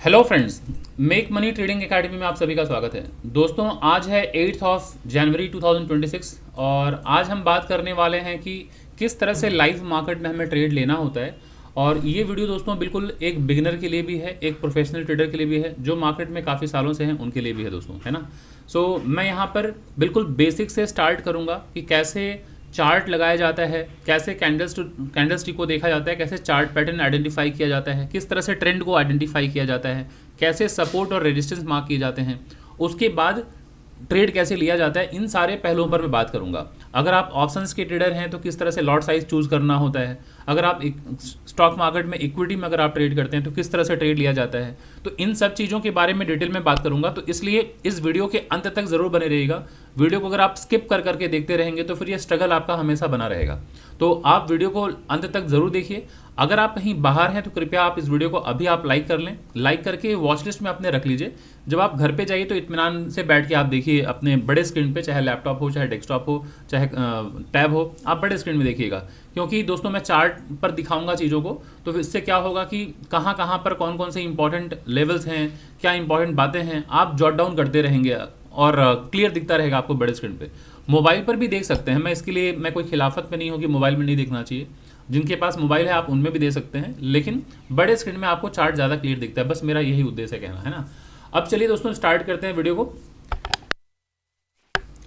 Hello friends, make money trading academy में आप सभी का स्वागत है। दोस्तों, आज है 8 जनवरी 2026 और आज हम बात करने वाले हैं कि किस तरह से लाइव मार्केट में हमें ट्रेड लेना होता है। और ये वीडियो दोस्तों बिल्कुल एक बिगिनर के लिए भी है, एक प्रोफेशनल ट्रेडर के लिए भी है, जो मार्केट में काफ़ी सालों से हैं उनके लिए भी है दोस्तों, है ना। मैं यहाँ पर बिल्कुल बेसिक से स्टार्ट करूँगा कि कैसे चार्ट लगाया जाता है, कैसे कैंडलस्टिक को देखा जाता है, कैसे चार्ट पैटर्न आइडेंटिफाई किया जाता है, किस तरह से ट्रेंड को आइडेंटिफाई किया जाता है, कैसे सपोर्ट और रेजिस्टेंस मार्क किए जाते हैं, उसके बाद ट्रेड कैसे लिया जाता है। इन सारे पहलुओं पर मैं बात करूंगा। अगर आप ऑप्शंस के ट्रेडर हैं तो किस तरह से लॉट साइज चूज करना होता है, अगर आप स्टॉक मार्केट में इक्विटी में अगर आप ट्रेड करते हैं तो किस तरह से ट्रेड लिया जाता है, तो इन सब चीज़ों के बारे में डिटेल में बात करूंगा। तो इसलिए इस वीडियो के अंत तक जरूर बने रहिएगा। वीडियो को अगर आप स्किप कर करके देखते रहेंगे तो फिर ये स्ट्रगल आपका हमेशा बना रहेगा। तो आप वीडियो को अंत तक जरूर देखिए। अगर आप कहीं बाहर हैं तो कृपया आप इस वीडियो को अभी आप लाइक कर लें, लाइक करके वॉच लिस्ट में अपने रख लीजिए। जब आप घर पे जाइए तो इत्मीनान से बैठ के आप देखिए अपने बड़े स्क्रीन पे, चाहे लैपटॉप हो, चाहे डेस्कटॉप हो, चाहे टैब हो, आप बड़े स्क्रीन में देखिएगा। क्योंकि दोस्तों मैं चार्ट पर दिखाऊंगा चीज़ों को, तो इससे क्या होगा कि कहाँ कहाँ पर कौन कौन से इंपॉर्टेंट लेवल्स हैं, क्या इंपॉर्टेंट बातें हैं, आप जॉट डाउन करते रहेंगे और क्लियर दिखता रहेगा आपको बड़े स्क्रीन पे। मोबाइल पर भी देख सकते हैं, मैं इसके लिए मैं कोई खिलाफत में नहीं हूँ कि मोबाइल में नहीं देखना चाहिए। जिनके पास मोबाइल है आप उनमें भी दे सकते हैं, लेकिन बड़े स्क्रीन में आपको चार्ट ज़्यादा क्लियर दिखता है। बस मेरा यही उद्देश्य है कहना, है ना। अब चलिए दोस्तों स्टार्ट करते हैं वीडियो को।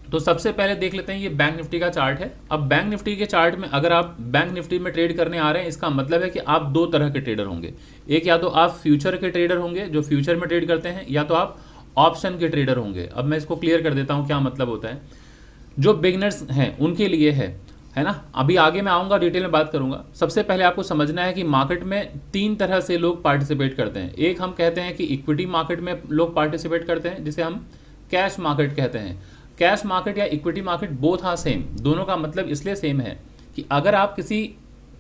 तो सबसे पहले देख लेते हैं ये बैंक निफ्टी का चार्ट है। अब बैंक निफ्टी के चार्ट में अगर आप बैंक निफ्टी में ट्रेड करने आ रहे हैं, इसका मतलब है कि आप दो तरह के ट्रेडर होंगे। एक या तो आप फ्यूचर के ट्रेडर होंगे जो फ्यूचर में ट्रेड करते हैं, या तो आप ऑप्शन के ट्रेडर होंगे। अब मैं इसको क्लियर कर देता हूँ क्या मतलब होता है। जो बिगनर्स हैं उनके लिए है ना। अभी आगे मैं आऊँगा, डिटेल में बात करूँगा। सबसे पहले आपको समझना है कि मार्केट में तीन तरह से लोग पार्टिसिपेट करते हैं। एक हम कहते हैं कि इक्विटी मार्केट में लोग पार्टिसिपेट करते हैं, जिसे हम कैश मार्केट कहते हैं। कैश मार्केट या equity market both are same. दोनों का मतलब इसलिए सेम है कि अगर आप किसी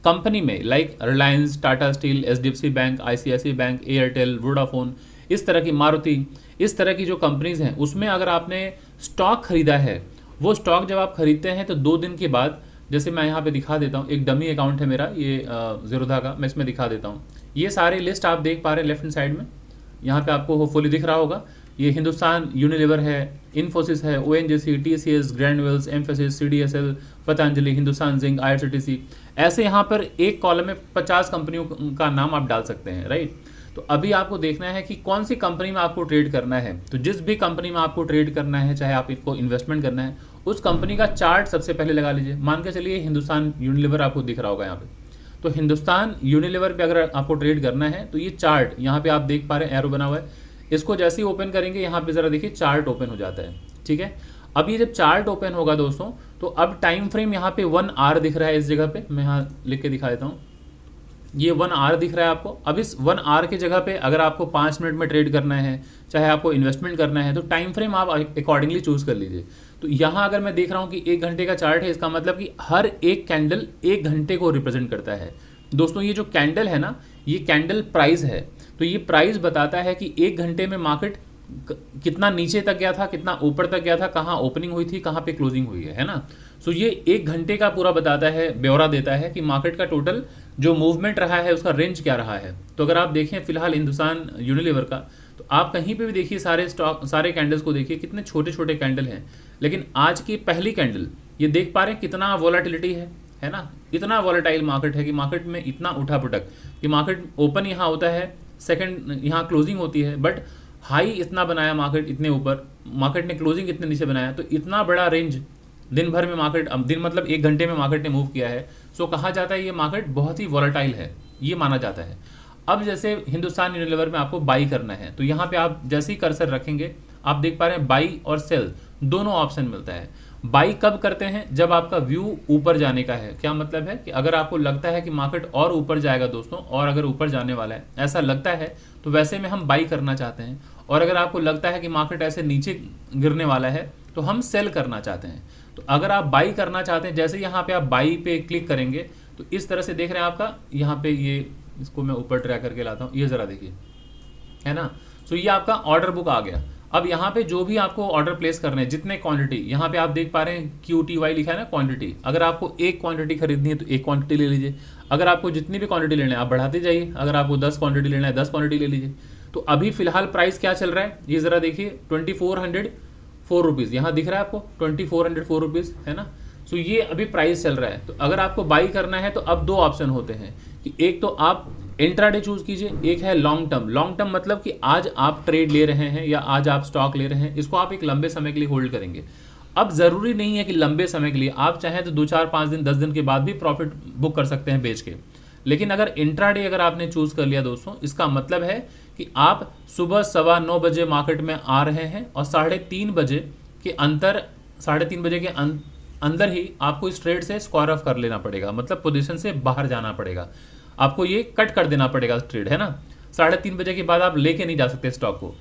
कंपनी में like Reliance, Tata steel, HDFC bank, ICIC bank, Airtel, Vodafone, इस तरह की मारुति, इस तरह की जो कंपनीज हैं उसमें अगर आपने स्टॉक खरीदा है, वो स्टॉक जब आप खरीदते हैं तो 2 दिन के बाद, जैसे मैं यहाँ पे दिखा देता हूँ, एक डमी अकाउंट है मेरा ये ज़ीरोधा का, मैं इसमें दिखा देता हूँ। ये सारे लिस्ट आप देख पा रहे हैं लेफ्ट हैंड साइड में, यहाँ पे आपको होपफुली दिख रहा होगा। ये हिंदुस्तान यूनिलीवर है, इन्फोसिस है, ONGC, TCS, granules, emphasis, CDSL, Patanjali, Hindustan zinc, IRCTC, ऐसे यहाँ पर एक कॉलम में 50 कंपनियों का नाम आप डाल सकते हैं, राइट। तो अभी आपको देखना है कि कौन सी कंपनी में आपको ट्रेड करना है। तो जिस भी कंपनी में आपको ट्रेड करना है, चाहे आप इनको इन्वेस्टमेंट करना है, उस कंपनी का चार्ट सबसे पहले लगा लीजिए। मान के चलिए हिंदुस्तान यूनिलीवर आपको दिख रहा होगा यहाँ पे, तो हिंदुस्तान यूनिलीवर पे अगर आपको ट्रेड करना है तो ये चार्ट यहाँ पे आप देख पा रहे हैं, एरो बना हुआ है। इसको जैसे ही ओपन करेंगे यहाँ पे ज़रा देखिए चार्ट ओपन हो जाता है, ठीक है। अब ये जब चार्ट ओपन होगा दोस्तों, तो अब टाइम फ्रेम यहाँ पे 1 आवर दिख रहा है इस जगह पे, मैं यहाँ लिख के दिखा देता हूँ। ये 1 आवर दिख रहा है आपको। अब इस 1 आवर की जगह पे अगर आपको 5 मिनट में ट्रेड करना है, चाहे आपको इन्वेस्टमेंट करना है, तो टाइम फ्रेम आप अकॉर्डिंगली चूज कर लीजिए। तो यहाँ अगर मैं देख रहा हूँ कि 1 घंटे का चार्ट है, इसका मतलब कि हर एक कैंडल 1 घंटे को रिप्रेजेंट करता है। दोस्तों ये जो कैंडल है ना, ये कैंडल प्राइस है। तो ये प्राइस बताता है कि 1 घंटे में मार्केट कितना नीचे तक गया था, कितना ऊपर तक गया था, कहाँ ओपनिंग हुई थी, कहाँ पे क्लोजिंग हुई है ना। ये 1 घंटे का पूरा बताता है, ब्यौरा देता है कि मार्केट का टोटल जो मूवमेंट रहा है उसका रेंज क्या रहा है। तो अगर आप देखें फिलहाल हिंदुस्तान यूनिलीवर का, तो आप कहीं पे भी देखिए सारे स्टॉक, सारे कैंडल्स को देखिए, कितने छोटे छोटे कैंडल हैं। लेकिन आज की पहली कैंडल ये देख पा रहे हैं कितना वॉलेटिलिटी है ना। इतना वॉलेटाइल मार्केट है कि मार्केट में इतना उठा पुटक कि मार्केट ओपन यहाँ होता है, सेकंड यहाँ क्लोजिंग होती है, बट हाई इतना बनाया मार्केट इतने ऊपर, मार्केट ने क्लोजिंग इतने नीचे बनाया। तो इतना बड़ा रेंज दिन भर में मार्केट, अब दिन मतलब 1 घंटे में मार्केट ने मूव किया है। कहा जाता है ये मार्केट बहुत ही वॉलेटाइल है, ये माना जाता है। अब जैसे हिंदुस्तान यूनिलीवर में आपको बाई करना है, तो यहाँ पे आप जैसे ही कर्सर रखेंगे आप देख पा रहे हैं बाई और सेल दोनों ऑप्शन मिलता है। बाई कब करते हैं? जब आपका व्यू ऊपर जाने का है। क्या मतलब है कि अगर आपको लगता है कि मार्केट और ऊपर जाएगा दोस्तों, और अगर ऊपर जाने वाला है ऐसा लगता है, तो वैसे में हम बाई करना चाहते हैं। और अगर आपको लगता है कि मार्केट ऐसे नीचे गिरने वाला है तो हम सेल करना चाहते हैं। तो अगर आप बाई करना चाहते हैं, जैसे यहाँ पे आप बाई पे क्लिक करेंगे तो इस तरह से देख रहे हैं आपका यहाँ पे, ये इसको मैं ऊपर ट्रैक करके लाता हूँ, ये ज़रा देखिए, है ना। ये आपका ऑर्डर बुक आ गया। अब यहाँ पे जो भी आपको ऑर्डर प्लेस करने हैं, जितने क्वांटिटी, यहाँ पे आप देख पा रहे हैं QTY लिखा है ना, क्वांटिटी। अगर आपको 1 क्वांटिटी खरीदनी है तो 1 क्वांटिटी ले लीजिए। अगर आपको जितनी भी क्वांटिटी लेना है आप बढ़ाते जाइए। अगर आपको 10 क्वांटिटी लेना है 10 क्वांटिटी ले लीजिए। तो अभी फिलहाल प्राइस क्या चल रहा है ये ज़रा देखिए, 2404 रुपीज़ यहाँ दिख रहा है आपको, 2404 रुपीज़ है ना। सो ये अभी प्राइस चल रहा है। तो अगर आपको बाई करना है तो अब दो ऑप्शन होते हैं कि एक तो आप इंट्राडे चूज कीजिए, एक है लॉन्ग टर्म। लॉन्ग टर्म मतलब कि आज आप ट्रेड ले रहे हैं या आज आप स्टॉक ले रहे हैं, इसको आप एक लंबे समय के लिए होल्ड करेंगे। अब ज़रूरी नहीं है कि लंबे समय के लिए, आप चाहें तो 2 4 5 दिन 10 दिन के बाद भी प्रॉफिट बुक कर सकते हैं बेच के। लेकिन अगर इंट्राडे अगर आपने चूज़ कर लिया दोस्तों, इसका मतलब है कि आप सुबह 9:15 बजे मार्केट में आ रहे हैं और 3:30 बजे के अंतर 3:30 बजे के अंदर ही आपको इस ट्रेड से स्क्वायर ऑफ कर लेना पड़ेगा, मतलब पोजीशन से बाहर जाना पड़ेगा, आपको ये कट कर देना पड़ेगा ट्रेड, है ना। 3:30 बजे के बाद आप लेके नहीं जा सकते स्टॉक को।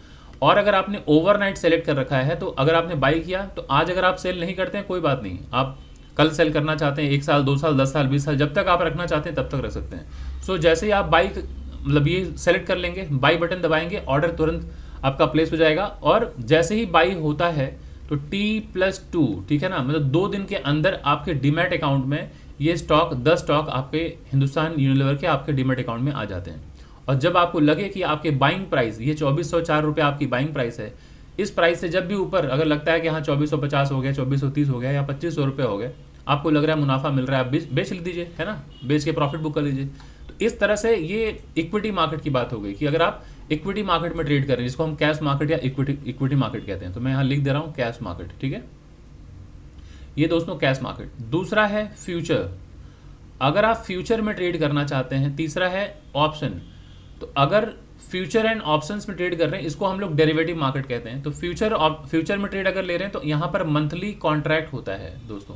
और अगर आपने ओवरनाइट सेलेक्ट कर रखा है तो अगर आपने बाई किया तो आज अगर आप सेल नहीं करते हैं कोई बात नहीं, आप कल सेल करना चाहते हैं 1 साल 2 साल 10 साल 20 साल जब तक आप रखना चाहते हैं तब तक रख सकते हैं। सो जैसे ही आप बाई मतलब ये सेलेक्ट कर लेंगे, बाई बटन दबाएंगे, ऑर्डर तुरंत आपका प्लेस हो जाएगा। और जैसे ही बाई होता है तो T+2, ठीक है ना, मतलब 2 दिन के अंदर आपके डीमैट अकाउंट में ये स्टॉक 10 स्टॉक आपके हिंदुस्तान यूनिलीवर के आपके डीमैट अकाउंट में आ जाते हैं। और जब आपको लगे कि आपके बाइंग प्राइस ये 2404 रुपये आपकी बाइंग प्राइस है, इस प्राइस से जब भी ऊपर अगर लगता है कि हाँ 2450 हो गया, 2430 हो गया या 2500 रुपये हो गए, आपको लग रहा है मुनाफा मिल रहा है, आप बेच लीजिए, है ना, बेच के प्रॉफिट बुक कर लीजिए। तो इस तरह से ये इक्विटी मार्केट की बात हो गई कि अगर आप इक्विटी मार्केट में ट्रेड कर रहे हैं, जिसको हम कैश मार्केट या इक्विटी मार्केट कहते हैं, तो मैं यहाँ लिख दे रहा हूँ कैश मार्केट, ठीक है। ये दोस्तों कैश मार्केट। दूसरा है फ्यूचर, अगर आप फ्यूचर में ट्रेड करना चाहते हैं। तीसरा है ऑप्शन, तो अगर फ्यूचर एंड ऑप्शंस में ट्रेड कर रहे हैं, इसको हम लोग डेरिवेटिव मार्केट कहते हैं। तो फ्यूचर में ट्रेड अगर ले रहे हैं तो यहाँ पर मंथली कॉन्ट्रैक्ट होता है दोस्तों,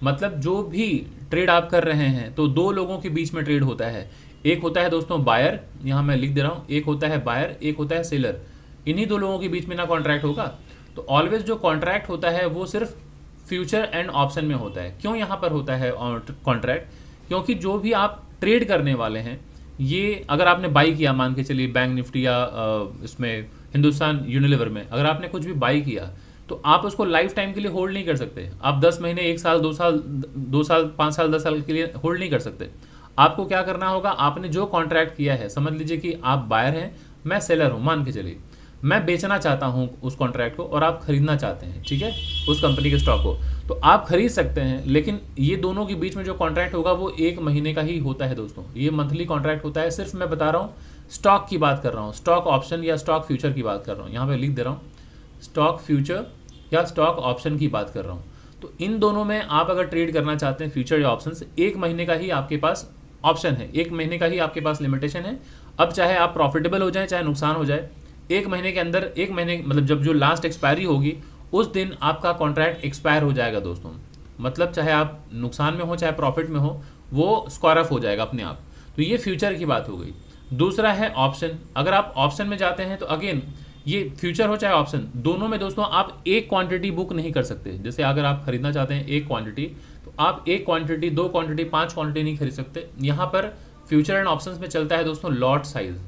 मतलब जो भी ट्रेड आप कर रहे हैं तो 2 लोगों के बीच में ट्रेड होता है। एक होता है दोस्तों बायर, यहाँ मैं लिख दे रहा हूँ, एक होता है बायर, एक होता है सेलर। इन्हीं 2 लोगों के बीच में ना कॉन्ट्रैक्ट होगा। तो ऑलवेज जो कॉन्ट्रैक्ट होता है वो सिर्फ फ्यूचर एंड ऑप्शन में होता है। क्यों यहाँ पर होता है कॉन्ट्रैक्ट? क्योंकि जो भी आप ट्रेड करने वाले हैं, ये अगर आपने बाई किया, मान के चलिए बैंक निफ्टी या इसमें हिंदुस्तान यूनिलीवर में अगर आपने कुछ भी बाई किया तो आप उसको लाइफ टाइम के लिए होल्ड नहीं कर सकते। आप 10 महीने, 1 साल 2 साल 5 साल 10 साल के लिए होल्ड नहीं कर सकते। आपको क्या करना होगा, आपने जो कॉन्ट्रैक्ट किया है, समझ लीजिए कि आप बायर हैं, मैं सेलर हूँ, मान के चलिए मैं बेचना चाहता हूँ उस कॉन्ट्रैक्ट को और आप खरीदना चाहते हैं, ठीक है, उस कंपनी के स्टॉक को, तो आप खरीद सकते हैं। लेकिन ये दोनों के बीच में जो कॉन्ट्रैक्ट होगा वो 1 महीने का ही होता है दोस्तों, ये मंथली कॉन्ट्रैक्ट होता है। सिर्फ मैं बता रहा हूँ स्टॉक की बात कर रहा हूँ, स्टॉक ऑप्शन या स्टॉक फ्यूचर की बात कर रहा हूँ, यहाँ पे लिख दे रहा हूँ स्टॉक फ्यूचर या स्टॉक ऑप्शन की बात कर रहा हूँ। तो इन दोनों में आप अगर ट्रेड करना चाहते हैं फ्यूचर या ऑप्शन से, 1 महीने का ही आपके पास ऑप्शन है, 1 महीने का ही आपके पास लिमिटेशन है। अब चाहे आप प्रॉफिटेबल हो जाए चाहे नुकसान हो जाए, 1 महीने के अंदर, 1 महीने मतलब जब जो लास्ट एक्सपायरी होगी उस दिन आपका कॉन्ट्रैक्ट एक्सपायर हो जाएगा दोस्तों। मतलब चाहे आप नुकसान में हो चाहे प्रॉफिट में हो, वो स्क्वायर ऑफ हो जाएगा अपने आप। तो ये फ्यूचर की बात हो गई। दूसरा है ऑप्शन, अगर आप ऑप्शन में जाते हैं तो अगेन ये फ्यूचर हो चाहे ऑप्शन, दोनों में दोस्तों आप एक क्वांटिटी बुक नहीं कर सकते। जैसे अगर आप खरीदना चाहते हैं 1 क्वांटिटी, तो आप 1 क्वांटिटी 2 क्वांटिटी 5 क्वांटिटी नहीं खरीद सकते। यहाँ पर फ्यूचर एंड ऑप्शंस में चलता है दोस्तों लॉट साइज,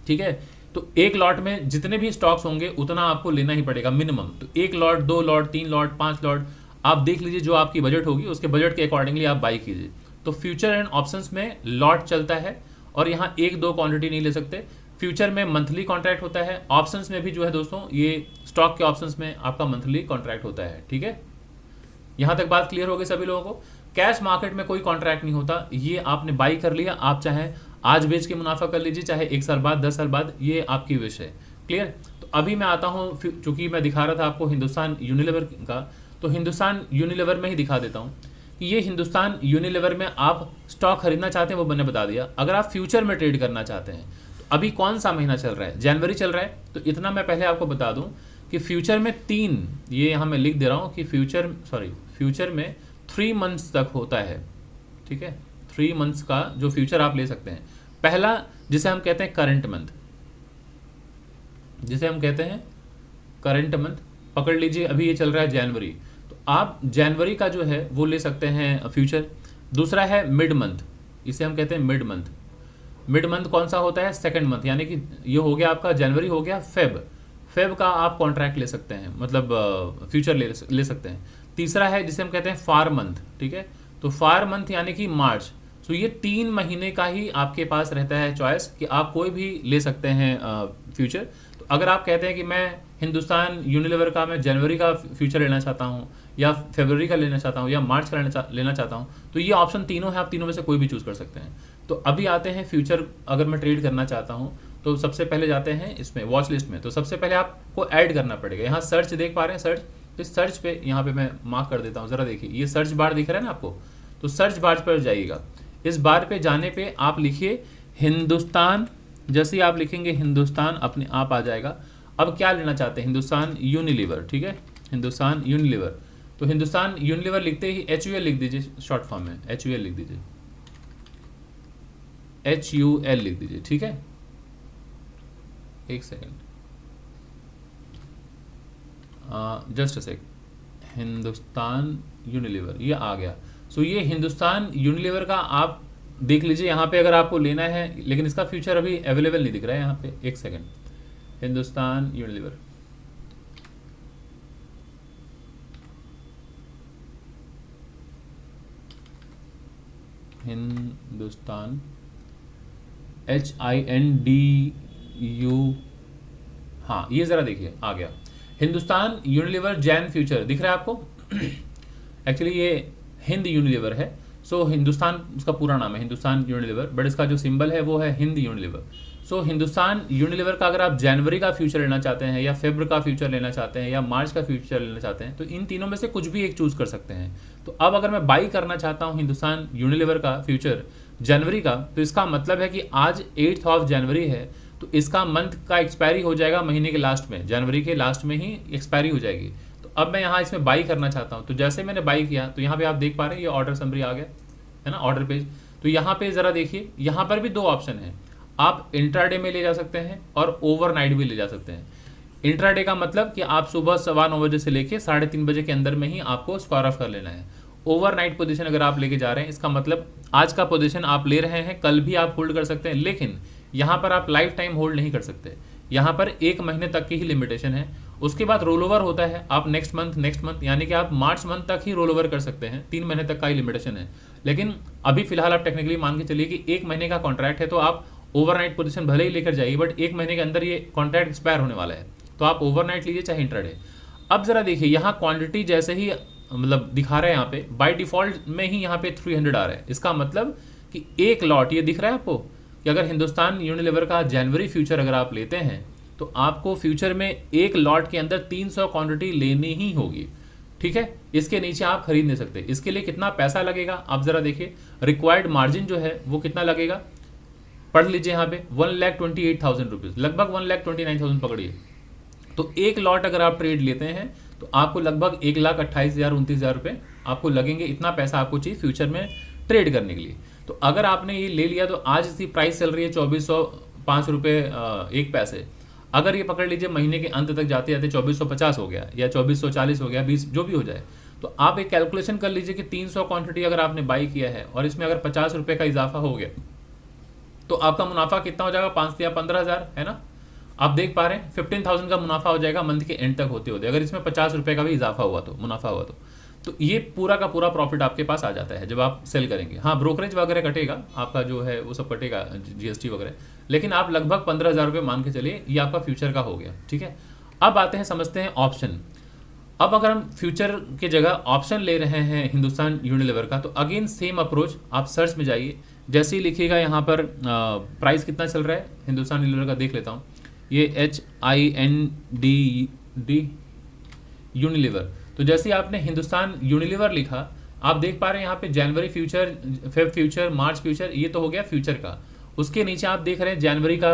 ठीक है। तो 1 लॉट में जितने भी स्टॉक्स होंगे उतना आपको लेना ही पड़ेगा मिनिमम। तो 1 लॉट 2 लॉट 3 लॉट 5 लॉट आप देख लीजिए, जो आपकी बजट होगी उसके बजट के अकॉर्डिंगली आप बाई कीजिए। तो फ्यूचर एंड ऑप्शंस में लॉट चलता है और यहाँ 1-2 क्वांटिटी नहीं ले सकते। फ्यूचर में मंथली कॉन्ट्रैक्ट होता है, ऑप्शंस में भी जो है दोस्तों ये स्टॉक के ऑप्शंस में आपका मंथली कॉन्ट्रैक्ट होता है, ठीक है। यहाँ तक बात क्लियर हो गई सभी लोगों को। कैश मार्केट में कोई कॉन्ट्रैक्ट नहीं होता, ये आपने बाई कर लिया, आप चाहे आज बेच के मुनाफा कर लीजिए चाहे 1 साल बाद 10 साल बाद, ये आपकी विश है। क्लियर। तो अभी मैं आता हूँ, चूंकि मैं दिखा रहा था आपको हिंदुस्तान यूनिलीवर का, तो हिंदुस्तान यूनिलीवर में ही दिखा देता हूँ कि ये हिंदुस्तान यूनिलीवर में आप स्टॉक खरीदना चाहते हैं वो मैंने बता दिया। अगर आप फ्यूचर में ट्रेड करना चाहते हैं तो अभी कौन सा महीना चल रहा है, जनवरी चल रहा है। तो इतना मैं पहले आपको बता दूं कि फ्यूचर में 3, ये यहाँ मैं लिख दे रहा हूँ कि फ्यूचर में 3 मंथ्स तक होता है, ठीक है। 3 मंथ्स का जो फ्यूचर आप ले सकते हैं। पहला जिसे हम कहते हैं करंट मंथ, जिसे हम कहते हैं करंट मंथ, पकड़ लीजिए अभी ये चल रहा है जनवरी, तो आप जनवरी का जो है वो ले सकते हैं फ्यूचर। दूसरा है मिड मंथ, इसे हम कहते हैं मिड मंथ। मिड मंथ कौन सा होता है, सेकंड मंथ, यानी कि ये हो गया आपका जनवरी, हो गया फेब का आप कॉन्ट्रैक्ट ले सकते हैं, मतलब फ्यूचर ले सकते हैं। तीसरा है जिसे हम कहते हैं फार मंथ, ठीक है। तो फार मंथ यानी कि मार्च। सो ये 3 महीने का ही आपके पास रहता है चॉइस कि आप कोई भी ले सकते हैं फ्यूचर। तो अगर आप कहते हैं कि मैं हिंदुस्तान यूनिलीवर का मैं जनवरी का फ्यूचर लेना चाहता हूँ, या फरवरी का लेना चाहता हूँ, या मार्च का लेना चाहता हूँ, तो ये ऑप्शन तीनों है, आप तीनों में से कोई भी चूज़ कर सकते हैं। तो अभी आते हैं फ्यूचर, अगर मैं ट्रेड करना चाहता हूँ तो सबसे पहले जाते हैं इसमें वॉच लिस्ट में। तो सबसे पहले आपको ऐड करना पड़ेगा, यहाँ सर्च देख पा रहे हैं, सर्च, तो इस सर्च पे यहाँ पे मैं मार्क कर देता हूँ, ज़रा देखिए ये सर्च बार दिख रहा है ना आपको, तो सर्च बार पर जाइएगा। इस बार पे जाने पे आप लिखिए हिंदुस्तान, जैसे ही आप लिखेंगे हिंदुस्तान अपने आप आ जाएगा। अब क्या लेना चाहते हैं, हिंदुस्तान यूनिलीवर, ठीक है, हिंदुस्तान यूनिलीवर। तो हिंदुस्तान यूनिलीवर लिखते ही HUL लिख दीजिए, शॉर्ट फॉर्म में HUL लिख दीजिए, HUL लिख दीजिए, ठीक है। एक second, just a sec, Hindustan Unilever ये आ गया। सो ये हिंदुस्तान यूनिलीवर का आप देख लीजिए यहाँ पे अगर आपको लेना है, लेकिन इसका फ्यूचर अभी अवेलेबल नहीं दिख रहा है यहाँ पे। एक second, Hindustan Unilever, Hindustan HINDU, हाँ ये ज़रा देखिए आ गया, हिंदुस्तान यूनिलीवर जैन फ्यूचर दिख रहा है आपको। एक्चुअली ये हिंद यूनिलीवर है, सो हिंदुस्तान उसका पूरा नाम है हिंदुस्तान यूनिलीवर, बट इसका जो सिंबल है वो है हिंद यूनिलीवर। सो हिंदुस्तान यूनिलीवर का अगर आप जनवरी का फ्यूचर लेना चाहते हैं, या फेब्र का फ्यूचर लेना चाहते हैं, या मार्च का फ्यूचर लेना चाहते हैं, तो इन तीनों में से कुछ भी एक चूज़ कर सकते हैं। तो अब अगर मैं बाई करना चाहता हूँ हिंदुस्तान यूनिलीवर का फ्यूचर जनवरी का, तो इसका मतलब है कि आज 8 जनवरी है, तो इसका मंथ का एक्सपायरी हो जाएगा महीने के लास्ट में, जनवरी के लास्ट में ही एक्सपायरी हो जाएगी। तो अब मैं यहाँ इसमें बाई करना चाहता हूँ, तो जैसे मैंने बाई किया तो यहाँ पे आप देख पा रहे हैं ये ऑर्डर समरी आ गया है ना, ऑर्डर पेज। तो यहाँ पे ज़रा देखिए, यहाँ पर भी 2 ऑप्शन है, आप इंट्राडे में ले जा सकते हैं और ओवरनाइट भी ले जा सकते हैं। इंट्राडे का मतलब कि आप सुबह 9:15 बजे से लेके 3:30 बजे के अंदर में ही आपको स्क्वायर ऑफ कर लेना है। ओवरनाइट पोजीशन अगर आप लेके जा रहे हैं, इसका मतलब आज का पोजीशन आप ले रहे हैं, कल भी आप होल्ड कर सकते हैं, लेकिन यहाँ पर आप लाइफ टाइम होल्ड नहीं कर सकते। यहाँ पर 1 महीने तक की ही लिमिटेशन है, उसके बाद रोल ओवर होता है, आप नेक्स्ट मंथ यानी कि आप मार्च मंथ तक ही रोल ओवर कर सकते हैं, 3 महीने तक का ही लिमिटेशन है। लेकिन अभी फिलहाल आप टेक्निकली मान के चलिए कि 1 महीने का कॉन्ट्रैक्ट है, तो आप ओवरनाइट पोजीशन भले ही लेकर जाइए, बट 1 महीने के अंदर ये कॉन्ट्रैक्ट एक्सपायर होने वाला है, तो आप ओवरनाइट लीजिए चाहे इंट्राडे। अब जरा देखिए यहाँ क्वांटिटी जैसे ही मतलब दिखा रहा है यहाँ पे, बाय डिफॉल्ट में ही यहाँ पे 300 आ रहा है। इसका मतलब कि एक लॉट, ये दिख रहा है आपको कि अगर हिंदुस्तान यूनिलीवर का जनवरी फ्यूचर अगर आप लेते हैं, तो आपको फ्यूचर में एक लॉट के अंदर 300 क्वांटिटी लेनी ही होगी, ठीक है। इसके नीचे आप खरीद नहीं सकते। इसके लिए कितना पैसा लगेगा आप ज़रा देखिए, रिक्वायर्ड मार्जिन जो है वो कितना लगेगा, पढ़ लीजिए यहाँ पे 1,28,000 रुपीज़, लगभग 1,29,000 पकड़िए। तो एक लॉट अगर आप ट्रेड लेते हैं तो आपको लगभग 1,28,000-29,000 रुपये आपको लगेंगे, इतना पैसा आपको चाहिए फ्यूचर में ट्रेड करने के लिए। तो अगर आपने ये ले लिया, तो आज इसकी प्राइस चल रही है 2,405 रुपये 1 पैसे। अगर ये पकड़ लीजिए महीने के अंत तक जाते जाते 2,450 हो गया, या 2,440 हो गया, 20 जो भी हो जाए, तो आप एक कैलकुलेशन कर लीजिए कि 300 क्वांटिटी अगर आपने बाई किया है और इसमें अगर 50 रुपये का इजाफा हो गया, तो आपका मुनाफा कितना हो जाएगा, 5 या 15,000 है ना। आप देख पा रहे हैं 15,000 का मुनाफा हो जाएगा मंथ के एंड तक होते होते, अगर इसमें 50 रुपये का भी इजाफा हुआ तो, मुनाफा हुआ तो ये पूरा का पूरा प्रॉफिट आपके पास आ जाता है जब आप सेल करेंगे। हाँ, ब्रोकरेज वगैरह कटेगा आपका, जो है वो सब कटेगा, GST वगैरह, लेकिन आप लगभग 15,000 रुपये मान के चलिए, ये आपका फ्यूचर का हो गया, ठीक है। अब आते हैं, समझते हैं ऑप्शन। अब अगर हम फ्यूचर की जगह ऑप्शन ले रहे हैं हिंदुस्तान यूनिलीवर का, तो अगेन सेम अप्रोच, आप सर्च में जाइए, जैसे ही लिखिएगा यहाँ पर प्राइस कितना चल रहा है हिंदुस्तान यूनिलीवर का, देख लेता हूँ, ये HINDD यूनिलीवर। तो जैसे ही आपने हिंदुस्तान यूनिलीवर लिखा, आप देख पा रहे हैं यहाँ पे जनवरी फ्यूचर, फेब फ्यूचर, मार्च फ्यूचर, ये तो हो गया फ्यूचर का। उसके नीचे आप देख रहे हैं जनवरी का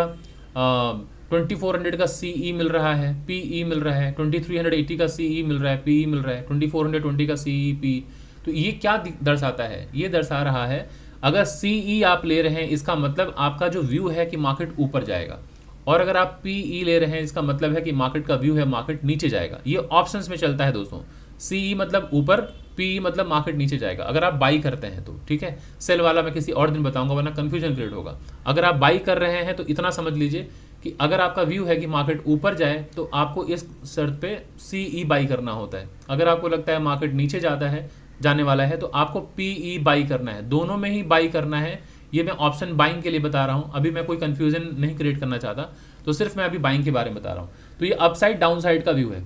2400 का CE मिल रहा है, PE मिल रहा है, 2380 का CE मिल रहा है, PE मिल रहा है, 2420 का CE, P। तो ये क्या दर्शाता है, ये दर्शा रहा है अगर CE आप ले रहे हैं, इसका मतलब आपका जो व्यू है कि मार्केट ऊपर जाएगा, और अगर आप PE ले रहे हैं, इसका मतलब है कि मार्केट का व्यू है मार्केट नीचे जाएगा। ये ऑप्शंस में चलता है दोस्तों, CE मतलब ऊपर, PE मतलब मार्केट नीचे जाएगा, अगर आप बाई करते हैं तो, ठीक है। सेल वाला मैं किसी और दिन बताऊंगा, वरना कंफ्यूजन क्रिएट होगा। अगर आप बाई कर रहे हैं तो इतना समझ लीजिए कि अगर आपका व्यू है कि मार्केट ऊपर जाए, तो आपको इस शर्त पे CE बाई करना होता है। अगर आपको लगता है मार्केट नीचे जाता है, जाने वाला है, तो आपको PE बाई करना है, दोनों में ही बाई करना है। ये मैं ऑप्शन बाइंग के लिए बता रहा हूँ, अभी मैं कोई कंफ्यूजन नहीं क्रिएट करना चाहता, तो सिर्फ मैं अभी बाइंग के बारे में बता रहा हूँ। तो ये अपसाइड डाउन साइड का व्यू है।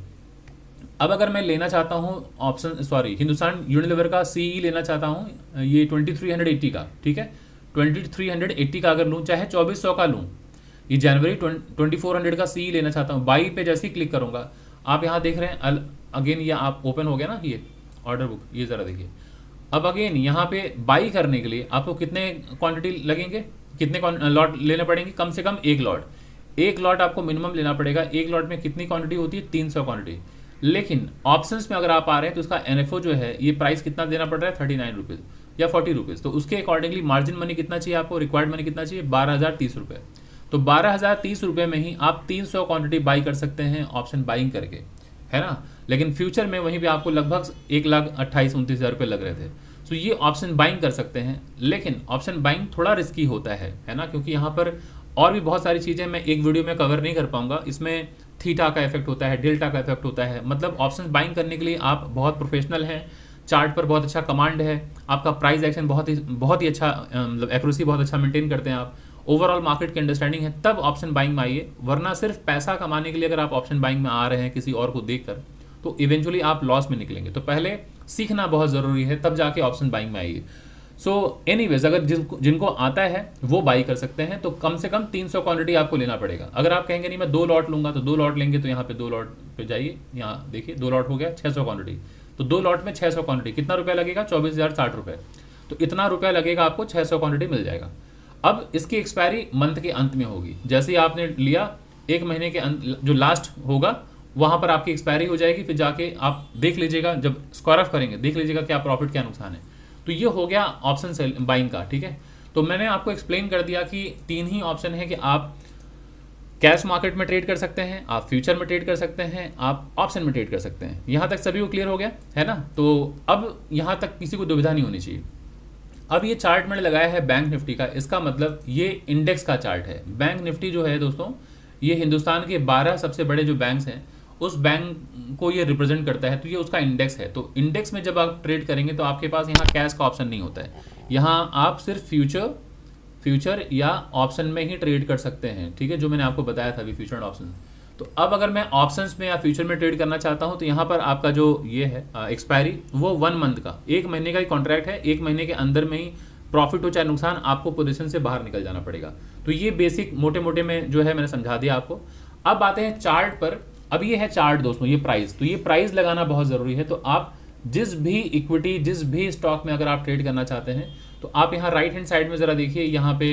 अब अगर मैं लेना चाहता हूँ हिंदुस्तान यूनिलीवर का CE लेना चाहता हूँ, ये 2380 का, ठीक है, 2380 का अगर लूँ, चाहे 2400 का लूँ, ये जनवरी 2400 का CE लेना चाहता हूँ, बाई पे जैसे ही क्लिक करूँगा, आप यहाँ देख रहे हैं अगेन ये आप ओपन हो गया ना ये ऑर्डर बुक, ये ज़रा देखिए। अब अगेन यहाँ पे बाई करने के लिए आपको कितने क्वांटिटी लगेंगे, कितने लॉट लेने पड़ेंगे, कम से कम एक लॉट आपको मिनिमम लेना पड़ेगा। एक लॉट में कितनी क्वांटिटी होती है, 300 क्वांटिटी। लेकिन ऑप्शंस में अगर आप आ रहे हैं तो उसका NFO जो है, ये प्राइस कितना देना पड़ रहा है, 39 रुपीज़ या 40 रुपीज़। तो उसके अकॉर्डिंगली मार्जिन मनी कितना चाहिए आपको, रिक्वायर्ड मनी कितना चाहिए, 12,030 रुपये। तो 12,030 रुपये में ही आप 300 क्वांटिटी बाई कर सकते हैं ऑप्शन बाइंग करके, है ना। लेकिन फ्यूचर में वहीं पे आपको लगभग 1,28,29,000 रुपये लग रहे थे। तो ये ऑप्शन बाइंग कर सकते हैं, लेकिन ऑप्शन बाइंग थोड़ा रिस्की होता है ना, क्योंकि यहाँ पर और भी बहुत सारी चीज़ें मैं एक वीडियो में कवर नहीं कर पाऊंगा। इसमें थीटा का इफेक्ट होता है, डेल्टा का इफेक्ट होता है, मतलब ऑप्शन बाइंग करने के लिए आप बहुत प्रोफेशनल हैं, चार्ट पर बहुत अच्छा कमांड है, आपका प्राइस एक्शन बहुत ही अच्छा, मतलब एक्यूरेसी बहुत अच्छा मेंटेन करते हैं आप, ओवरऑल मार्केट की अंडरस्टैंडिंग है, तब ऑप्शन बाइंग में आइए। वरना सिर्फ पैसा कमाने के लिए अगर आप ऑप्शन बाइंग में आ रहे हैं किसी और को देखकर, तो इवेंचुअली आप लॉस में निकलेंगे। तो पहले सीखना बहुत ज़रूरी है, तब जाके ऑप्शन बाइंग में आइए। सो एनीवेज, अगर जिनको आता है वो बाई कर सकते हैं, तो कम से कम 300 क्वांटिटी आपको लेना पड़ेगा। अगर आप कहेंगे नहीं मैं 2 लॉट लूंगा, तो 2 लॉट लेंगे, तो यहाँ पे 2 लॉट पे जाइए, यहाँ देखिए 2 लॉट हो गया 600 क्वांटिटी। तो 2 लॉट में 600 क्वांटिटी कितना रुपया लगेगा, 24,060 रुपये। तो इतना रुपया लगेगा आपको, 600 क्वांटिटी मिल जाएगा। अब इसकी एक्सपायरी मंथ के अंत में होगी। जैसे ही आपने लिया, 1 महीने के अंत जो लास्ट होगा वहाँ पर आपकी एक्सपायरी हो जाएगी। फिर जाके आप देख लीजिएगा, जब स्क्वायर ऑफ करेंगे देख लीजिएगा क्या प्रॉफिट क्या नुकसान है। तो ये हो गया ऑप्शन सेल बाइंग का, ठीक है। तो मैंने आपको एक्सप्लेन कर दिया कि 3 ही ऑप्शन है कि आप कैश मार्केट में ट्रेड कर सकते हैं, आप फ्यूचर में ट्रेड कर सकते हैं, आप ऑप्शन में ट्रेड कर सकते हैं। यहाँ तक सभी को क्लियर हो गया है ना। तो अब यहाँ तक किसी को दुविधा नहीं होनी चाहिए। अब ये चार्ट मैंने लगाया है बैंक निफ्टी का, इसका मतलब ये इंडेक्स का चार्ट है। बैंक निफ्टी जो है दोस्तों, ये हिंदुस्तान के 12 सबसे बड़े जो बैंक्स हैं उस बैंक को ये रिप्रेजेंट करता है, तो ये उसका इंडेक्स है। तो इंडेक्स में जब आप ट्रेड करेंगे तो आपके पास यहाँ कैश का ऑप्शन नहीं होता है, यहाँ आप सिर्फ फ्यूचर या ऑप्शन में ही ट्रेड कर सकते हैं, ठीक है, जो मैंने आपको बताया था अभी, फ्यूचर एंड ऑप्शन। तो अब अगर मैं ऑप्शंस में या फ्यूचर में ट्रेड करना चाहता हूँ, तो यहाँ पर आपका जो ये है एक्सपायरी, वो 1 मंथ का, 1 महीने का ही कॉन्ट्रैक्ट है। 1 महीने के अंदर में ही प्रॉफिट हो चाहे नुकसान, आपको पोजीशन से बाहर निकल जाना पड़ेगा। तो ये बेसिक मोटे मोटे में जो है मैंने समझा दिया आपको। अब आते हैं चार्ट पर। अब ये है चार्ट दोस्तों, ये प्राइस, तो ये प्राइस लगाना बहुत ज़रूरी है। तो आप जिस भी इक्विटी, जिस भी स्टॉक में अगर आप ट्रेड करना चाहते हैं, तो आप यहाँ राइट हैंड साइड में ज़रा देखिए, यहाँ पे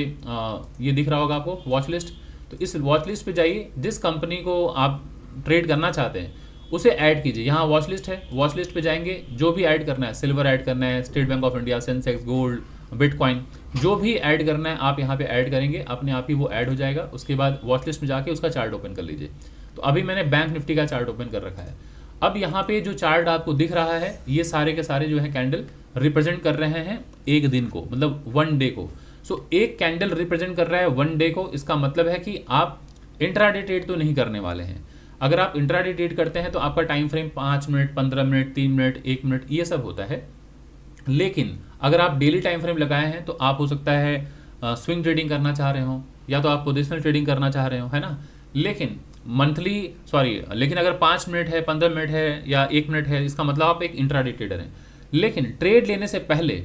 ये दिख रहा होगा आपको वॉच लिस्ट। तो इस वॉच लिस्ट पे जाइए, जिस कंपनी को आप ट्रेड करना चाहते हैं उसे ऐड कीजिए। यहाँ वॉच लिस्ट है, वॉच लिस्ट पे जाएंगे, जो भी ऐड करना है, सिल्वर ऐड करना है, state bank of India, Sensex, gold, bitcoin, जो भी ऐड करना है आप यहाँ पे ऐड करेंगे, अपने आप ही वो ऐड हो जाएगा। उसके बाद वॉच लिस्ट में जाके उसका चार्ट ओपन कर लीजिए। तो अभी मैंने बैंक निफ्टी का चार्ट ओपन कर रखा है। अब यहाँ पे जो चार्ट आपको दिख रहा है, ये सारे के सारे जो है कैंडल रिप्रेजेंट कर रहे हैं एक दिन को, मतलब 1 डे को। सो एक कैंडल रिप्रेजेंट कर रहा है 1 डे को, इसका मतलब है कि आप इंट्राडे ट्रेड तो नहीं करने वाले हैं। अगर आप इंट्राडे ट्रेड करते हैं तो आपका time frame 5 minute, 15 minute, 3 minute, 1 minute, ये सब होता है। लेकिन अगर आप डेली टाइम फ्रेम लगाए हैं तो आप हो सकता है स्विंग ट्रेडिंग करना चाह रहे हो, या तो आप पोजिशनल ट्रेडिंग करना चाह रहे हो, है ना। लेकिन लेकिन अगर 5 मिनट है, 15 मिनट है या 1 मिनट है, इसका मतलब आप एक इंट्राडे ट्रेडर हैं। लेकिन ट्रेड लेने से पहले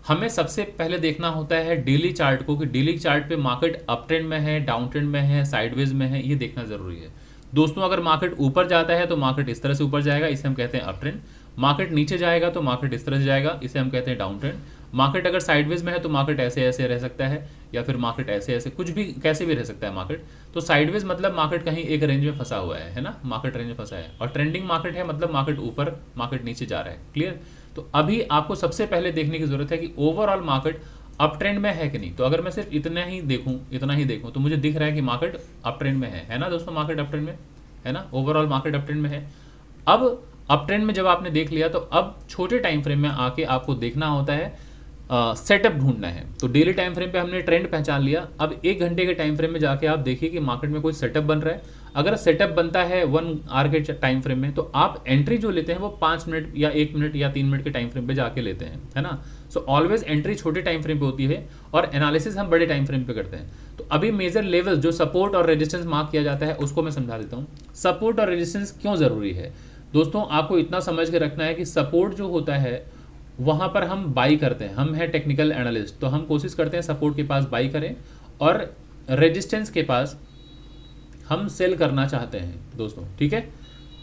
हमें सबसे पहले देखना होता है डेली चार्ट को, कि डेली चार्ट पे मार्केट अप ट्रेंड में है, डाउन ट्रेंड में है, साइडवेज में है, ये देखना जरूरी है दोस्तों। अगर मार्केट ऊपर जाता है तो मार्केट इस तरह से ऊपर जाएगा, इसे हम कहते हैं अप ट्रेंड। मार्केट नीचे जाएगा तो मार्केट इस तरह से जाएगा, इसे हम कहते हैं डाउन ट्रेंड। मार्केट अगर साइडवेज में है तो मार्केट ऐसे ऐसे रह सकता है, या फिर मार्केट ऐसे ऐसे, कुछ भी कैसे भी रह सकता है मार्केट। तो साइडवेज मतलब मार्केट कहीं एक रेंज में फंसा हुआ है ना, मार्केट रेंज में फंसा है। और ट्रेंडिंग मार्केट है मतलब मार्केट ऊपर, मार्केट नीचे जा रहा है। क्लियर। तो अभी आपको सबसे पहले देखने की जरूरत है कि ओवरऑल मार्केट अप ट्रेंड में है कि नहीं। तो अगर मैं सिर्फ इतना ही देखूं तो मुझे दिख रहा है कि मार्केट अप ट्रेंड में है ना दोस्तों, मार्केट अप ट्रेंड में है ना, ओवरऑल मार्केट अप ट्रेंड में है। अब अप ट्रेंड में जब आपने देख लिया, तो अब छोटे टाइम फ्रेम में आके आपको देखना होता है, सेटअप ढूंढना है। तो डेली टाइम फ्रेम पे हमने ट्रेंड पहचान लिया। अब 1 घंटे के टाइम फ्रेम में जाके आप देखिए कि मार्केट में कोई सेटअप बन रहा है। अगर सेटअप बनता है 1 आवर के टाइम फ्रेम में, तो आप एंट्री जो लेते हैं वो 5 मिनट या 1 मिनट या 3 मिनट के टाइम फ्रेम पे जाके लेते हैं, है ना। सो ऑलवेज एंट्री छोटे टाइम फ्रेम पे होती है और एनालिसिस हम बड़े टाइम फ्रेम पे करते हैं। तो अभी मेजर लेवल जो सपोर्ट और रेजिस्टेंस मार्क किया जाता है उसको मैं समझा देता हूँ। सपोर्ट और रेजिस्टेंस क्यों ज़रूरी है दोस्तों, आपको इतना समझ के रखना है कि सपोर्ट जो होता है वहाँ पर हम बाई करते हैं, हम हैं टेक्निकल एनालिस्ट, तो हम कोशिश करते हैं सपोर्ट के पास बाई करें और रेजिस्टेंस के पास हम सेल करना चाहते हैं दोस्तों, ठीक है।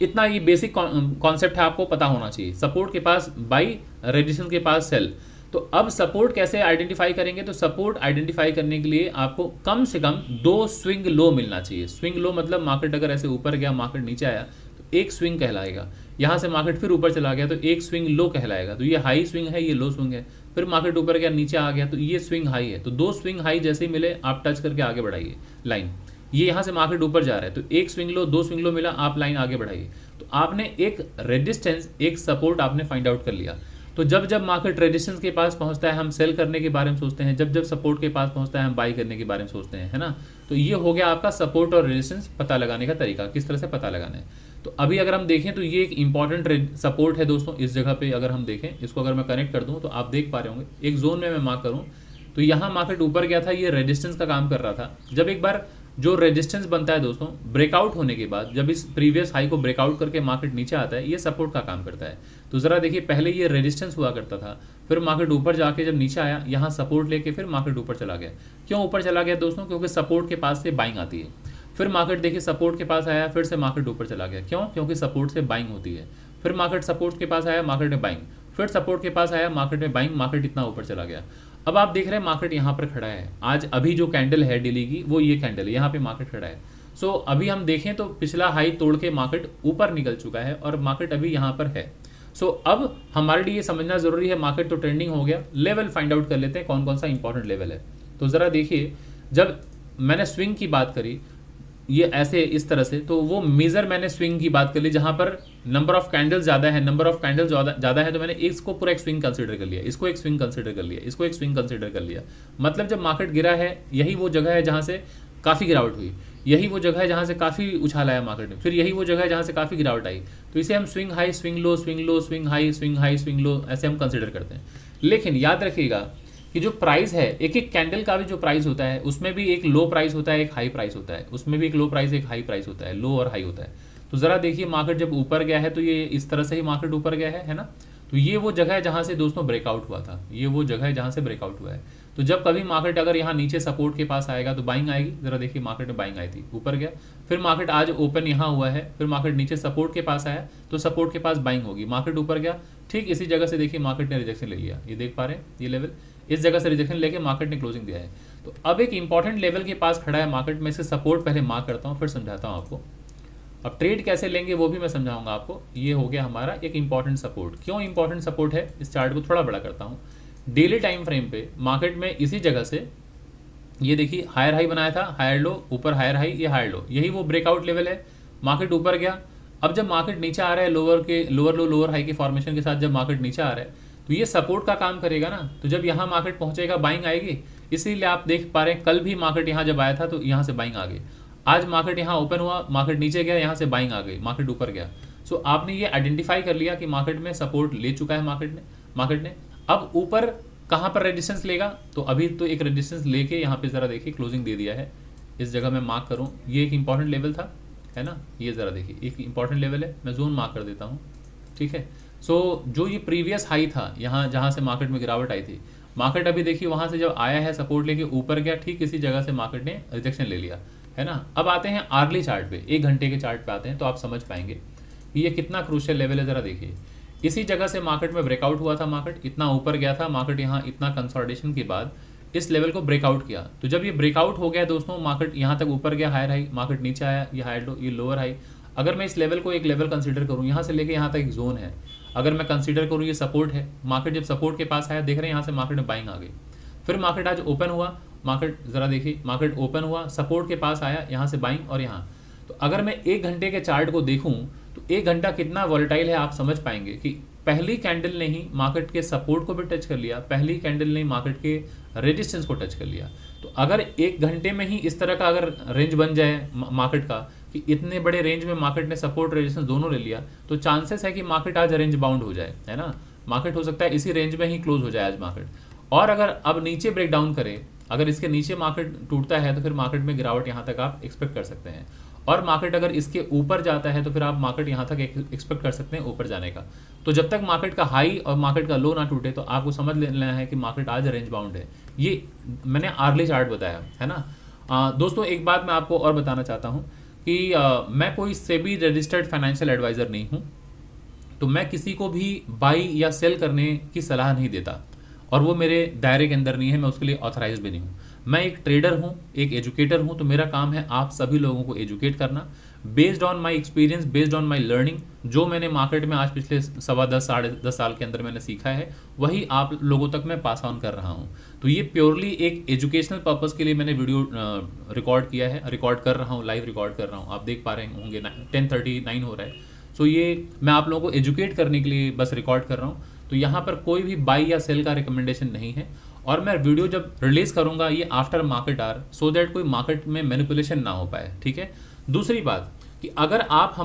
इतना ये बेसिक कॉन्सेप्ट है, आपको पता होना चाहिए। सपोर्ट के पास बाई, रेजिस्टेंस के पास सेल। तो अब सपोर्ट कैसे आइडेंटिफाई करेंगे, तो सपोर्ट आइडेंटिफाई करने के लिए आपको कम से कम 2 स्विंग लो मिलना चाहिए। स्विंग लो मतलब मार्केट अगर ऐसे ऊपर गया, मार्केट नीचे आया तो एक स्विंग कहलाएगा। यहाँ से मार्केट फिर ऊपर चला गया तो एक स्विंग लो कहलाएगा। तो ये हाई स्विंग है, ये लो स्विंग है। फिर मार्केट ऊपर गया, नीचे आ गया तो ये स्विंग हाई है। तो 2 स्विंग हाई जैसे ही मिले आप टच करके आगे बढ़ाइए लाइन। ये यहाँ से मार्केट ऊपर जा रहा है तो एक स्विंग लो, 2 स्विंग लो मिला, आप लाइन आगे बढ़ाइए। तो आपने एक रेजिस्टेंस, एक सपोर्ट आपने फाइंड आउट कर लिया। तो जब जब मार्केट रेजिस्टेंस के पास पहुंचता है हम सेल करने के बारे में सोचते हैं, जब जब सपोर्ट के पास पहुंचता है हम बाई करने के बारे में सोचते हैं, है ना। तो ये हो गया आपका सपोर्ट और रेजिस्टेंस पता लगाने का तरीका, किस तरह से पता लगाना है। तो अभी अगर हम देखें तो ये एक इंपॉर्टेंट सपोर्ट है दोस्तों। इस जगह पे अगर हम देखें, इसको अगर मैं कनेक्ट कर दूं तो आप देख पा रहे होंगे, एक जोन में मैं मार्क करूं तो यहाँ मार्केट ऊपर गया था, ये रेजिस्टेंस का काम कर रहा था। जब एक बार जो रेजिस्टेंस बनता है दोस्तों ब्रेकआउट होने के बाद, जब इस प्रीवियस हाई को ब्रेकआउट करके मार्केट नीचे आता है, ये सपोर्ट का काम करता है। तो जरा देखिए, पहले ये रेजिस्टेंस हुआ करता था, फिर मार्केट ऊपर जाके जब नीचे आया, यहाँ सपोर्ट लेके फिर मार्केट ऊपर चला गया। क्यों ऊपर चला गया दोस्तों, क्योंकि सपोर्ट के पास से बाइंग आती है। फिर मार्केट देखिए सपोर्ट के पास आया, फिर से मार्केट ऊपर चला गया। क्यों, क्योंकि सपोर्ट से बाइंग होती है। फिर मार्केट सपोर्ट के पास आया, मार्केट में बाइंग, फिर सपोर्ट के पास आया, मार्केट में बाइंग, मार्केट इतना ऊपर चला गया। अब आप देख रहे हैं मार्केट यहाँ पर खड़ा है। आज अभी जो कैंडल है डेली की, वो ये कैंडल है, यहाँ पे मार्केट खड़ा है। सो अभी हम देखें तो पिछला हाई तोड़ के मार्केट ऊपर निकल चुका है और मार्केट अभी यहाँ पर है। सो अब हमारे लिए ये समझना जरूरी है, मार्केट तो ट्रेंडिंग हो गया, लेवल फाइंड आउट कर लेते हैं कौन कौन सा इंपॉर्टेंट लेवल है। तो ज़रा देखिए, जब मैंने स्विंग की बात करी ये ऐसे इस तरह से, तो वो मेजर मैंने स्विंग की बात कर ली जहां पर नंबर ऑफ कैंडल ज़्यादा है, नंबर ऑफ कैंडल ज़्यादा है, तो मैंने इसको पूरा एक स्विंग कंसीडर कर लिया, इसको एक स्विंग कंसीडर कर लिया, इसको एक स्विंग कंसीडर कर लिया। मतलब जब मार्केट गिरा है, यही वो जगह है जहाँ से काफ़ी गिरावट हुई, यही वो जगह है जहाँ से काफ़ी उछाल आया मार्केट में, फिर यही वो जगह है जहाँ से काफ़ी गिरावट आई। तो इसे हम swing high, swing low, swing low, swing high, swing high, swing low, ऐसे हम कंसिडर करते हैं। लेकिन याद रखिएगा कि जो प्राइस है, एक एक कैंडल का भी जो प्राइस होता है उसमें भी एक लो प्राइस होता है, एक हाई प्राइस होता है, उसमें भी एक लो प्राइस, एक हाई प्राइस होता है, लो और हाई होता है। तो ज़रा देखिए, मार्केट जब ऊपर गया है तो ये इस तरह से ही मार्केट ऊपर गया है ना। तो ये वो जगह है जहाँ से दोस्तों ब्रेकआउट हुआ था, ये वो जगह है जहाँ से ब्रेकआउट हुआ है। तो जब कभी मार्केट अगर यहाँ नीचे सपोर्ट के पास आएगा तो बाइंग आएगी। ज़रा देखिए, मार्केट में बाइंग आई थी, ऊपर गया, फिर मार्केट आज ओपन यहाँ हुआ है, फिर मार्केट नीचे सपोर्ट के पास आया तो सपोर्ट के पास बाइंग होगी, मार्केट ऊपर गया, ठीक इसी जगह से देखिए मार्केट ने रिजेक्शन ले लिया। ये देख पा रहे हैं, ये लेवल इस जगह से रिजेक्शन लेके मार्केट ने क्लोजिंग दिया है। तो अब एक इंपॉर्टेंट लेवल के पास खड़ा है मार्केट में, से सपोर्ट पहले मार्क करता हूँ, फिर समझाता हूँ आपको। अब ट्रेड कैसे लेंगे वो भी मैं समझाऊंगा आपको। ये हो गया हमारा एक इंपॉर्टेंट सपोर्ट। क्यों इंपॉर्टेंट सपोर्ट है, इस चार्ट को थोड़ा बड़ा करता हूँ। डेली टाइम फ्रेम पे मार्केट में इसी जगह से ये देखिए हायर हाई बनाया था, हायर लो, ऊपर हायर हाई, ये हायर लो, यही वो ब्रेकआउट लेवल है। मार्केट ऊपर गया, अब जब मार्केट नीचे आ रहा है लोअर लो लोअर हाई के फॉर्मेशन के साथ, जब मार्केट नीचे आ रहा है तो ये सपोर्ट का काम करेगा ना। तो जब यहाँ मार्केट पहुंचेगा बाइंग आएगी, इसीलिए आप देख पा रहे हैं कल भी मार्केट यहाँ जब आया था तो यहाँ से बाइंग आ गई। आज मार्केट यहाँ ओपन हुआ, मार्केट नीचे गया, यहाँ से बाइंग आ गई, मार्केट ऊपर गया। सो आपने ये आइडेंटिफाई कर लिया कि मार्केट में सपोर्ट ले चुका है मार्केट ने। अब ऊपर कहाँ पर रेजिस्टेंस लेगा, तो अभी तो एक रेजिस्टेंस लेके यहाँ पे ज़रा देखिए क्लोजिंग दे दिया है। इस जगह मैं मार्क करूँ, ये एक इंपॉर्टेंट लेवल था, है ना। ये ज़रा देखिए एक इंपॉर्टेंट लेवल है, मैं जोन मार्क कर देता हूँ, ठीक है। सो जो ये प्रीवियस हाई था यहाँ जहाँ से मार्केट में गिरावट आई थी, मार्केट अभी देखिए वहाँ से जब आया है सपोर्ट लेके ऊपर गया, ठीक इसी जगह से मार्केट ने रिजेक्शन ले लिया, है ना। अब आते हैं आर्ली चार्ट पे, 1 घंटे के चार्ट पे आते हैं तो आप समझ पाएंगे कि ये कितना क्रूशियल लेवल है। ज़रा देखिए, इसी जगह से मार्केट में ब्रेकआउट हुआ था, मार्केट इतना ऊपर गया था, मार्केट यहाँ इतना कंसोलिडेशन के बाद इस लेवल को ब्रेकआउट किया। तो जब ये ब्रेकआउट हो गया दोस्तों, मार्केट यहाँ तक ऊपर गया, हायर हाई, मार्केट नीचे आया, ये हायर लो, ये लोअर हाई। अगर मैं इस लेवल को एक लेवल कंसीडर करूँ, यहाँ से लेके यहाँ तक एक जोन है, अगर मैं कंसीडर करूँ ये सपोर्ट है। मार्केट जब सपोर्ट के पास आया, देख रहे हैं यहाँ से मार्केट में बाइंग आ गई। फिर मार्केट आज ओपन हुआ, मार्केट ज़रा देखिए, मार्केट ओपन हुआ, सपोर्ट के पास आया, यहाँ से बाइंग और यहाँ। तो अगर मैं 1 घंटे के चार्ट को देखूँ तो 1 घंटा कितना वॉलेटाइल है आप समझ पाएंगे कि पहली कैंडल ने ही मार्केट के सपोर्ट को भी टच कर लिया, पहली कैंडल ने मार्केट के रेजिस्टेंस को टच कर लिया। तो अगर 1 घंटे में ही इस तरह का अगर रेंज बन जाए मार्केट का, कि इतने बड़े रेंज में मार्केट ने सपोर्ट रेजिस्टेंस दोनों ले लिया, तो चांसेस है कि मार्केट आज रेंज बाउंड हो जाए, है ना। मार्केट हो सकता है इसी रेंज में ही क्लोज हो जाए आज मार्केट। और अगर अब नीचे ब्रेक डाउन करे, अगर इसके नीचे मार्केट टूटता है तो फिर मार्केट में गिरावट यहाँ तक आप एक्सपेक्ट कर सकते हैं। और मार्केट अगर इसके ऊपर जाता है तो फिर आप मार्केट यहाँ तक एक्सपेक्ट कर सकते हैं ऊपर जाने का। तो जब तक मार्केट का हाई और मार्केट का लो ना टूटे तो आपको समझ लेना है कि मार्केट आज रेंज बाउंड है। ये मैंने आर्ली चार्ट बताया है ना। दोस्तों एक बात मैं आपको और बताना चाहता हूँ कि मैं कोई सेबी रजिस्टर्ड फाइनेंशियल एडवाइज़र नहीं हूँ, तो मैं किसी को भी बाई या सेल करने की सलाह नहीं देता, और वो मेरे दायरे के अंदर नहीं है, मैं उसके लिए ऑथराइज भी नहीं हूँ। मैं एक ट्रेडर हूँ, एक एजुकेटर हूँ, तो मेरा काम है आप सभी लोगों को एजुकेट करना based on my experience, based on my learning. जो मैंने मार्केट में आज पिछले 10.25 साढ़े 10 साल के अंदर मैंने सीखा है, वही आप लोगों तक मैं पास ऑन कर रहा हूँ। तो ये प्योरली एक एजुकेशनल पर्पज़ के लिए मैंने वीडियो रिकॉर्ड किया है, रिकॉर्ड कर रहा हूँ, लाइव रिकॉर्ड कर रहा हूँ। आप देख पा रहे होंगे 10:39 हो रहा है। सो ये मैं आप लोगों को एजुकेट करने के लिए बस रिकॉर्ड कर रहा हूँ। तो यहाँ पर कोई भी बाई या सेल का रिकमेंडेशन नहीं है, और मैं वीडियो जब रिलीज करूँगा ये after market are, so that कोई मार्केट में मैनिपुलेशन ना हो पाए, ठीक है। दूसरी बात कि अगर आप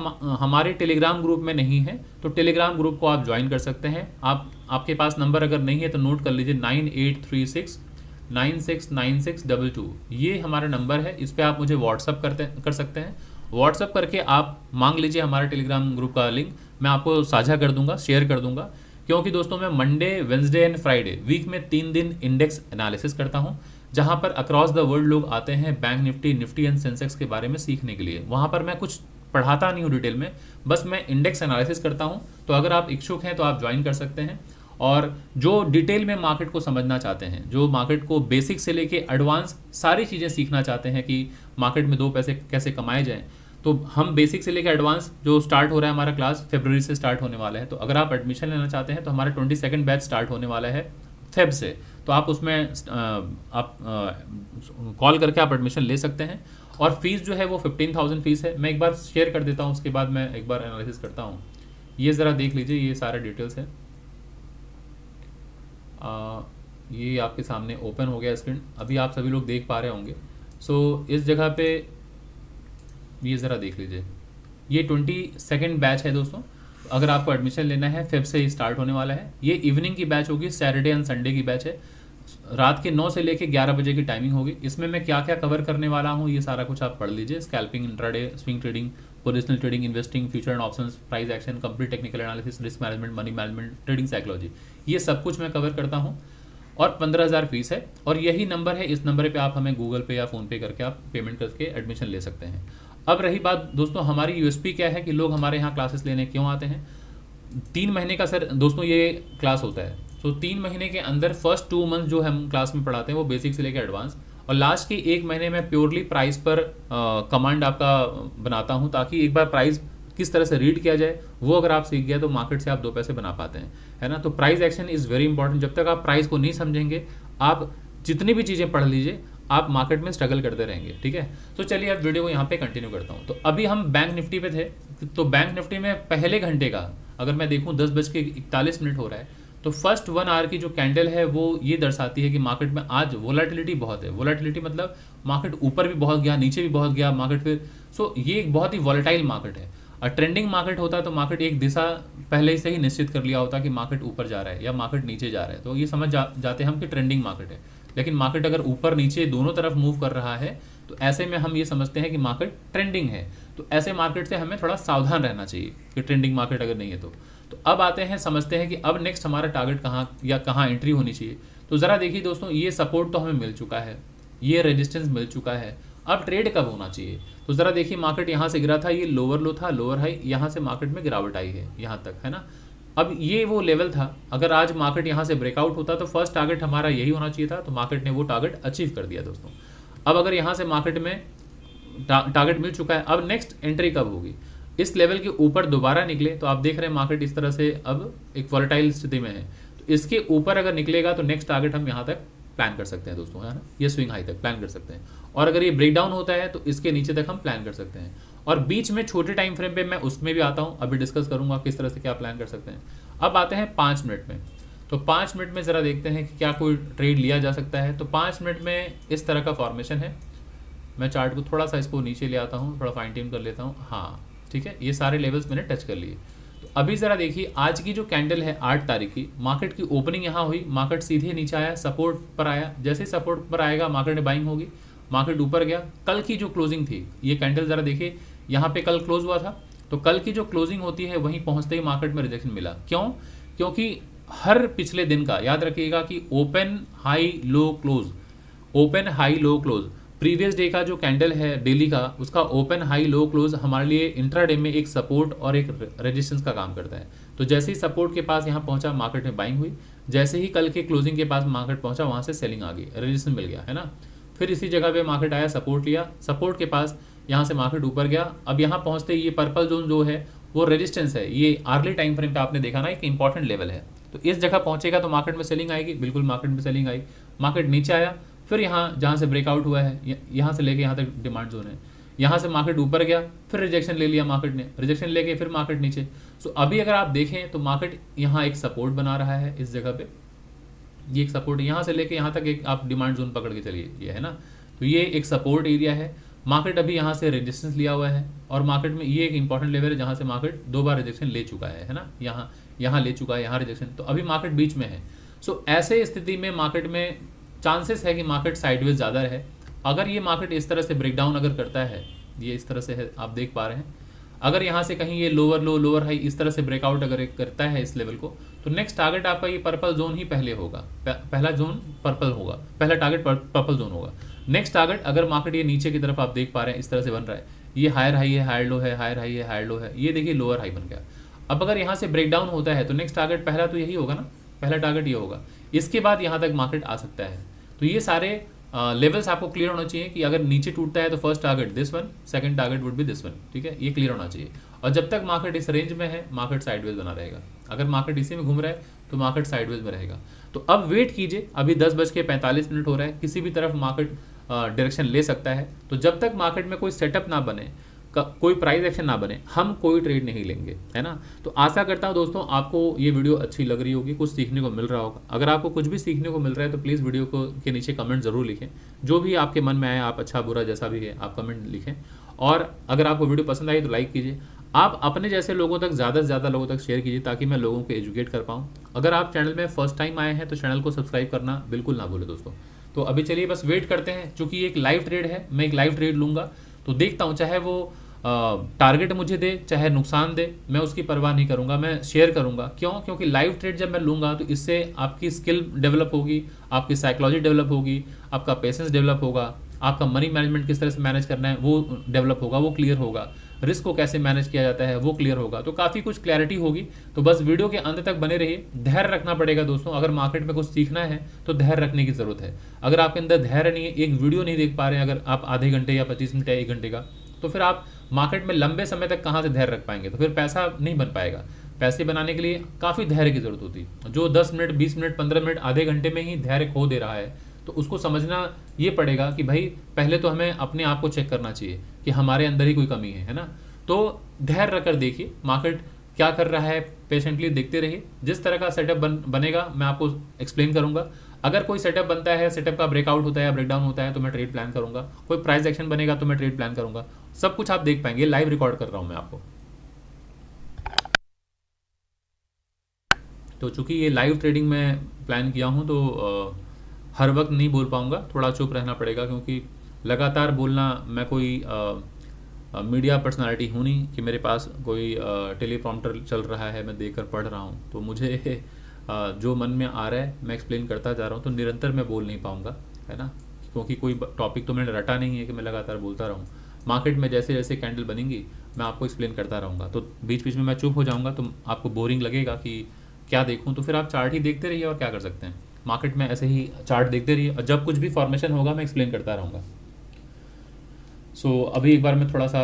हमारे टेलीग्राम ग्रुप में नहीं हैं तो टेलीग्राम ग्रुप को आप ज्वाइन कर सकते हैं। आपके पास नंबर अगर नहीं है तो नोट कर लीजिए 9836969622, ये हमारा नंबर है। इस पर आप मुझे व्हाट्सअप कर सकते हैं। व्हाट्सअप करके आप मांग लीजिए हमारे टेलीग्राम ग्रुप का लिंक, मैं आपको साझा कर दूंगा, शेयर कर दूंगा। क्योंकि दोस्तों मैं Monday, Wednesday and Friday week में 3 दिन इंडेक्स एनालिसिस करता हूं, जहां पर अक्रॉस द वर्ल्ड लोग आते हैं bank Nifty, Nifty and Sensex के बारे में सीखने के लिए। वहां पर मैं कुछ पढ़ाता नहीं हूं डिटेल में, बस मैं इंडेक्स एनालिसिस करता हूं। तो अगर आप इच्छुक हैं तो आप ज्वाइन कर सकते हैं। और जो डिटेल में मार्केट को समझना चाहते हैं, जो मार्केट को बेसिक से लेके एडवांस सारी चीज़ें सीखना चाहते हैं कि मार्केट में 2 पैसे कैसे कमाए जाएँ, तो हम बेसिक से लेकर एडवांस जो स्टार्ट हो रहा है हमारा क्लास फरवरी से स्टार्ट होने वाला है। तो अगर आप एडमिशन लेना चाहते हैं तो हमारा 22nd बैच स्टार्ट होने वाला है फेब से, तो आप उसमें आप कॉल करके आप एडमिशन ले सकते हैं। और फीस जो है वो 15,000 फीस है। मैं एक बार शेयर कर देता हूँ, उसके बाद मैं एक बार एनालिसिस करता हूँ। ये ज़रा देख लीजिए, ये सारे डिटेल्स है। ये आपके सामने ओपन हो गया स्क्रीन, अभी आप सभी लोग देख पा रहे होंगे। सो इस जगह पे ये ज़रा देख लीजिए, ये 22nd बैच है दोस्तों। अगर आपको एडमिशन लेना है फेब से ही स्टार्ट होने वाला है। ये इवनिंग की बैच होगी, सैटरडे एंड संडे की बैच है। रात के 9 से लेकर 11 बजे की टाइमिंग होगी। इसमें मैं क्या क्या कवर करने वाला हूँ ये सारा कुछ आप पढ़ लीजिए। Scalping, intraday, swing trading, positional trading, investing, future and options, price action, complete technical analysis, risk management, money management, trading psychology, ये सब कुछ मैं कवर करता हूँ। और 15,000 फीस है, और यही नंबर है, इस नंबर पे आप हमें गूगल पे या फ़ोन पे करके आप पेमेंट करके एडमिशन ले सकते हैं। अब रही बात दोस्तों, हमारी यूएसपी क्या है कि लोग हमारे यहाँ क्लासेस लेने क्यों आते हैं। 3 महीने का सर दोस्तों ये क्लास होता है। तो 3 महीने के अंदर फर्स्ट 2 मंथ जो हम क्लास में पढ़ाते हैं वो बेसिक से लेकर एडवांस, और लास्ट के 1 महीने में प्योरली प्राइस पर कमांड आपका बनाता हूँ, ताकि एक बार प्राइस किस तरह से रीड किया जाए वो अगर आप सीख गया तो मार्केट से आप 2 पैसे बना पाते हैं, है ना। तो price action is very important. जब तक आप प्राइस को नहीं समझेंगे, आप जितनी भी चीज़ें पढ़ लीजिए, आप मार्केट में स्ट्रगल करते रहेंगे, ठीक है। तो चलिए अब वीडियो को यहाँ पे कंटिन्यू करता हूँ। तो अभी हम बैंक निफ्टी पे थे, तो बैंक निफ्टी में पहले घंटे का अगर मैं देखूँ 10:41 हो रहा है, तो फर्स्ट 1 आवर की जो कैंडल है वो ये दर्शाती है कि मार्केट में आज वोलेटिलिटी बहुत है। वोलेटिलिटी मतलब मार्केट ऊपर भी बहुत गया, नीचे भी बहुत गया मार्केट फिर। सो ये एक बहुत ही वॉलेटाइल मार्केट है। और ट्रेंडिंग मार्केट होता तो मार्केट एक दिशा पहले से ही निश्चित कर लिया होता कि मार्केट ऊपर जा रहा है या मार्केट नीचे जा रहा है, तो ये समझ जाते हम कि ट्रेंडिंग मार्केट है। लेकिन मार्केट अगर ऊपर नीचे दोनों तरफ मूव कर रहा है तो ऐसे में हम ये समझते हैं कि मार्केट ट्रेंडिंग है। तो ऐसे मार्केट से हमें थोड़ा सावधान रहना चाहिए कि ट्रेंडिंग मार्केट अगर नहीं है तो अब आते हैं, समझते हैं कि अब नेक्स्ट हमारा टारगेट कहाँ या कहाँ एंट्री होनी चाहिए। तो ज़रा देखिए दोस्तों, ये सपोर्ट तो हमें मिल चुका है, ये रेजिस्टेंस मिल चुका है, अब ट्रेड कब होना चाहिए। तो ज़रा देखिए, मार्केट यहाँ से गिरा था, ये लोअर लो था, लोअर हाई, यहाँ से मार्केट में गिरावट आई है यहाँ तक, है ना। अब ये वो लेवल था, अगर आज मार्केट यहाँ से ब्रेकआउट होता तो फर्स्ट टारगेट हमारा यही होना चाहिए था, तो मार्केट ने वो टारगेट अचीव कर दिया दोस्तों। अब अगर यहाँ से मार्केट में टारगेट मिल चुका है, अब नेक्स्ट एंट्री कब होगी। इस लेवल के ऊपर दोबारा निकले तो आप देख रहे हैं मार्केट इस तरह से अब एक वॉलेटाइल स्थिति में है, तो इसके ऊपर अगर निकलेगा तो नेक्स्ट टारगेट हम यहाँ तक प्लान कर सकते हैं दोस्तों, है ना। ये स्विंग हाई तक प्लान कर सकते हैं, और अगर ये ब्रेक डाउन होता है तो इसके नीचे तक हम प्लान कर सकते हैं। और बीच में छोटे टाइम फ्रेम पे मैं उसमें भी आता हूँ, अभी डिस्कस करूँगा किस तरह से क्या प्लान कर सकते हैं। अब आते हैं 5 मिनट में। तो 5 मिनट में ज़रा देखते हैं कि क्या कोई ट्रेड लिया जा सकता है। तो 5 मिनट में इस तरह का फॉर्मेशन है, मैं चार्ट को थोड़ा सा इसको नीचे ले आता हूँ, थोड़ा फाइन ट्यून कर लेता हूँ। हाँ ठीक है, ये सारे लेवल्स मैंने टच कर लिए। तो अभी ज़रा देखिए आज की जो कैंडल है 8 तारीख की, मार्केट की ओपनिंग यहाँ हुई, मार्केट सीधे नीचे आया, सपोर्ट पर आया, जैसे ही सपोर्ट पर आएगा मार्केट में बाइंग होगी, मार्केट ऊपर गया। कल की जो क्लोजिंग थी, ये कैंडल ज़रा देखिए, यहाँ पे कल क्लोज हुआ था, तो कल की जो क्लोजिंग होती है वहीं पहुँचते ही मार्केट में रिजेक्शन मिला। क्यों? क्योंकि हर पिछले दिन का याद रखिएगा कि open high low close, open high low close, previous day का जो कैंडल है डेली का, उसका ओपन हाई लो क्लोज हमारे लिए इंट्राडे में एक सपोर्ट और एक रेजिस्टेंस का काम करता है। तो जैसे ही सपोर्ट के पास यहाँ पहुंचा, मार्केट में बाइंग हुई, जैसे ही कल के क्लोजिंग के पास मार्केट पहुंचा, वहां से सेलिंग आ गई, रेजिस्टेंस मिल गया है ना। फिर इसी जगह पे मार्केट आया, सपोर्ट लिया, सपोर्ट के पास यहाँ से मार्केट ऊपर गया। अब यहाँ पहुंचते ये पर्पल जोन जो है वो रेजिस्टेंस है, ये अर्ली टाइम फ्रेम पे आपने देखा ना, एक इंपॉर्टेंट लेवल है। तो इस जगह पहुंचेगा तो मार्केट में सेलिंग आएगी, बिल्कुल मार्केट में सेलिंग आई, मार्केट नीचे आया, फिर यहाँ जहाँ से ब्रेकआउट हुआ है, यहाँ से लेके यहाँ तक डिमांड जोन है, यहाँ से मार्केट ऊपर गया, फिर रिजेक्शन ले लिया मार्केट ने, रिजेक्शन लेके फिर मार्केट नीचे। सो अभी अगर आप देखें तो मार्केट यहाँ एक सपोर्ट बना रहा है, इस जगह पे ये एक सपोर्ट, यहाँ से लेके यहाँ तक एक आप डिमांड जोन पकड़ के चलिए, ये है ना। तो ये एक सपोर्ट एरिया है, मार्केट अभी यहाँ से रेजिस्टेंस लिया हुआ है, और मार्केट में ये एक इंपॉर्टेंट लेवल है जहाँ से मार्केट 2 बार रिजेक्शन ले चुका है ना, यहाँ ले चुका है, यहाँ रिजेक्शन, तो अभी मार्केट बीच में है। सो ऐसे स्थिति में मार्केट में चांसेस है कि मार्केट साइडवेज ज़्यादा रहे। अगर ये मार्केट इस तरह से ब्रेकडाउन अगर करता है, ये इस तरह से है, आप देख पा रहे हैं, अगर यहाँ से कहीं ये लोअर लो लोअर हाई इस तरह से ब्रेकआउट अगर करता है इस लेवल को, तो नेक्स्ट टारगेट आपका ये पर्पल जोन ही पहले होगा, पहला जोन पर्पल होगा, पहला टारगेट पर्पल जोन होगा। नेक्स्ट टारगेट अगर मार्केट ये नीचे की तरफ आप देख पा रहे हैं इस तरह से बन रहा है, ये हायर हाई है, हायर लो है, हायर हाई है, हायर लो है, ये देखिए लोअर हाई बन गया। अब अगर यहाँ से ब्रेकडाउन होता है तो नेक्स्ट टारगेट पहला तो यही होगा ना, पहला टारगेट ये होगा, इसके बाद यहाँ तक मार्केट आ सकता है। तो ये सारे लेवल्स आपको क्लियर होना चाहिए कि अगर नीचे टूटता है तो first target this one, second target would be this one, ठीक है, ये क्लियर होना चाहिए। और जब तक मार्केट इस रेंज में है, मार्केट साइडवेज बना रहेगा। अगर मार्केट इसी में घूम रहा है तो मार्केट साइडवेज में रहेगा। तो अब वेट कीजिए, अभी 10:45 हो रहा है, किसी भी तरफ मार्केट डायरेक्शन ले सकता है। तो जब तक मार्केट में कोई सेटअप ना बने, कोई प्राइस एक्शन ना बने, हम कोई ट्रेड नहीं लेंगे, है ना। तो आशा करता हूँ दोस्तों आपको ये वीडियो अच्छी लग रही होगी, कुछ सीखने को मिल रहा होगा। अगर आपको कुछ भी सीखने को मिल रहा है तो प्लीज़ वीडियो को के नीचे कमेंट ज़रूर लिखें, जो भी आपके मन में आए, आप अच्छा बुरा जैसा भी है आप कमेंट लिखें। और अगर आपको वीडियो पसंद आई तो लाइक कीजिए, आप अपने जैसे लोगों तक ज़्यादा से ज़्यादा लोगों तक शेयर कीजिए ताकि मैं लोगों को एजुकेट कर पाऊँ। अगर आप चैनल में फर्स्ट टाइम आए हैं तो चैनल को सब्सक्राइब करना बिल्कुल ना भूलें दोस्तों। तो अभी चलिए बस वेट करते हैं, चूँकि ये एक लाइव ट्रेड है, मैं एक लाइव ट्रेड लूँगा तो देखता हूँ, चाहे वो टारगेट मुझे दे चाहे नुकसान दे, मैं उसकी परवाह नहीं करूंगा, मैं शेयर करूंगा। क्यों? क्योंकि लाइव ट्रेड जब मैं लूंगा तो इससे आपकी स्किल डेवलप होगी, आपकी साइकोलॉजी डेवलप होगी, आपका पेशेंस डेवलप होगा, आपका मनी मैनेजमेंट किस तरह से मैनेज करना है वो डेवलप होगा, वो क्लियर होगा, रिस्क को कैसे मैनेज किया जाता है वो क्लियर होगा। तो काफ़ी कुछ क्लैरिटी होगी। तो बस वीडियो के अंत तक बने रहिए। धैर्य रखना पड़ेगा दोस्तों, अगर मार्केट में कुछ सीखना है तो धैर्य रखने की ज़रूरत है। अगर आपके अंदर धैर्य नहीं है, एक वीडियो नहीं देख पा रहे हैं अगर आप आधे घंटे या 25 मिनट या 1 घंटे का, तो फिर आप मार्केट में लंबे समय तक कहाँ से धैर्य रख पाएंगे? तो फिर पैसा नहीं बन पाएगा। पैसे बनाने के लिए काफ़ी धैर्य की ज़रूरत होती है। जो 10 मिनट 20 मिनट 15 मिनट आधे घंटे में ही धैर्य खो दे रहा है, तो उसको समझना ये पड़ेगा कि भाई पहले तो हमें अपने आप को चेक करना चाहिए कि हमारे अंदर ही कोई कमी है ना। तो धैर्य रखकर देखिए मार्केट क्या कर रहा है, पेशेंटली देखते रहिए। जिस तरह का सेटअप बनेगा मैं आपको एक्सप्लेन करूंगा। अगर कोई सेटअप बनता है, सेटअप का ब्रेकआउट होता है, ब्रेकडाउन होता है, तो मैं ट्रेड प्लान करूंगा। कोई प्राइस एक्शन बनेगा तो मैं ट्रेड प्लान करूंगा। सब कुछ आप देख पाएंगे, लाइव रिकॉर्ड कर रहा हूं मैं आपको। तो चूंकि ये लाइव ट्रेडिंग में प्लान किया हूं तो हर वक्त नहीं बोल पाऊंगा, थोड़ा चुप रहना पड़ेगा, क्योंकि लगातार बोलना, मैं कोई मीडिया पर्सनालिटी हूँ नहीं कि मेरे पास कोई टेलीप्रॉम्प्टर चल रहा है, मैं देखकर पढ़ रहा हूँ। तो मुझे जो मन में आ रहा है मैं एक्सप्लेन करता जा रहा हूँ, तो निरंतर मैं बोल नहीं पाऊँगा, है ना, क्योंकि कोई टॉपिक तो मैंने रटा नहीं है कि मैं लगातार बोलता रहूँ। मार्केट में जैसे जैसे कैंडल बनेंगी मैं आपको एक्सप्लेन करता रहूँगा। तो बीच बीच में मैं चुप हो जाऊँगा तो आपको बोरिंग लगेगा कि क्या देखूँ, तो फिर आप चार्ट ही देखते रहिए और क्या कर सकते हैं। मार्केट में ऐसे ही चार्ट देखते रहिए और जब कुछ भी फॉर्मेशन होगा मैं एक्सप्लेन करता रहूँगा। अभी एक बार मैं थोड़ा सा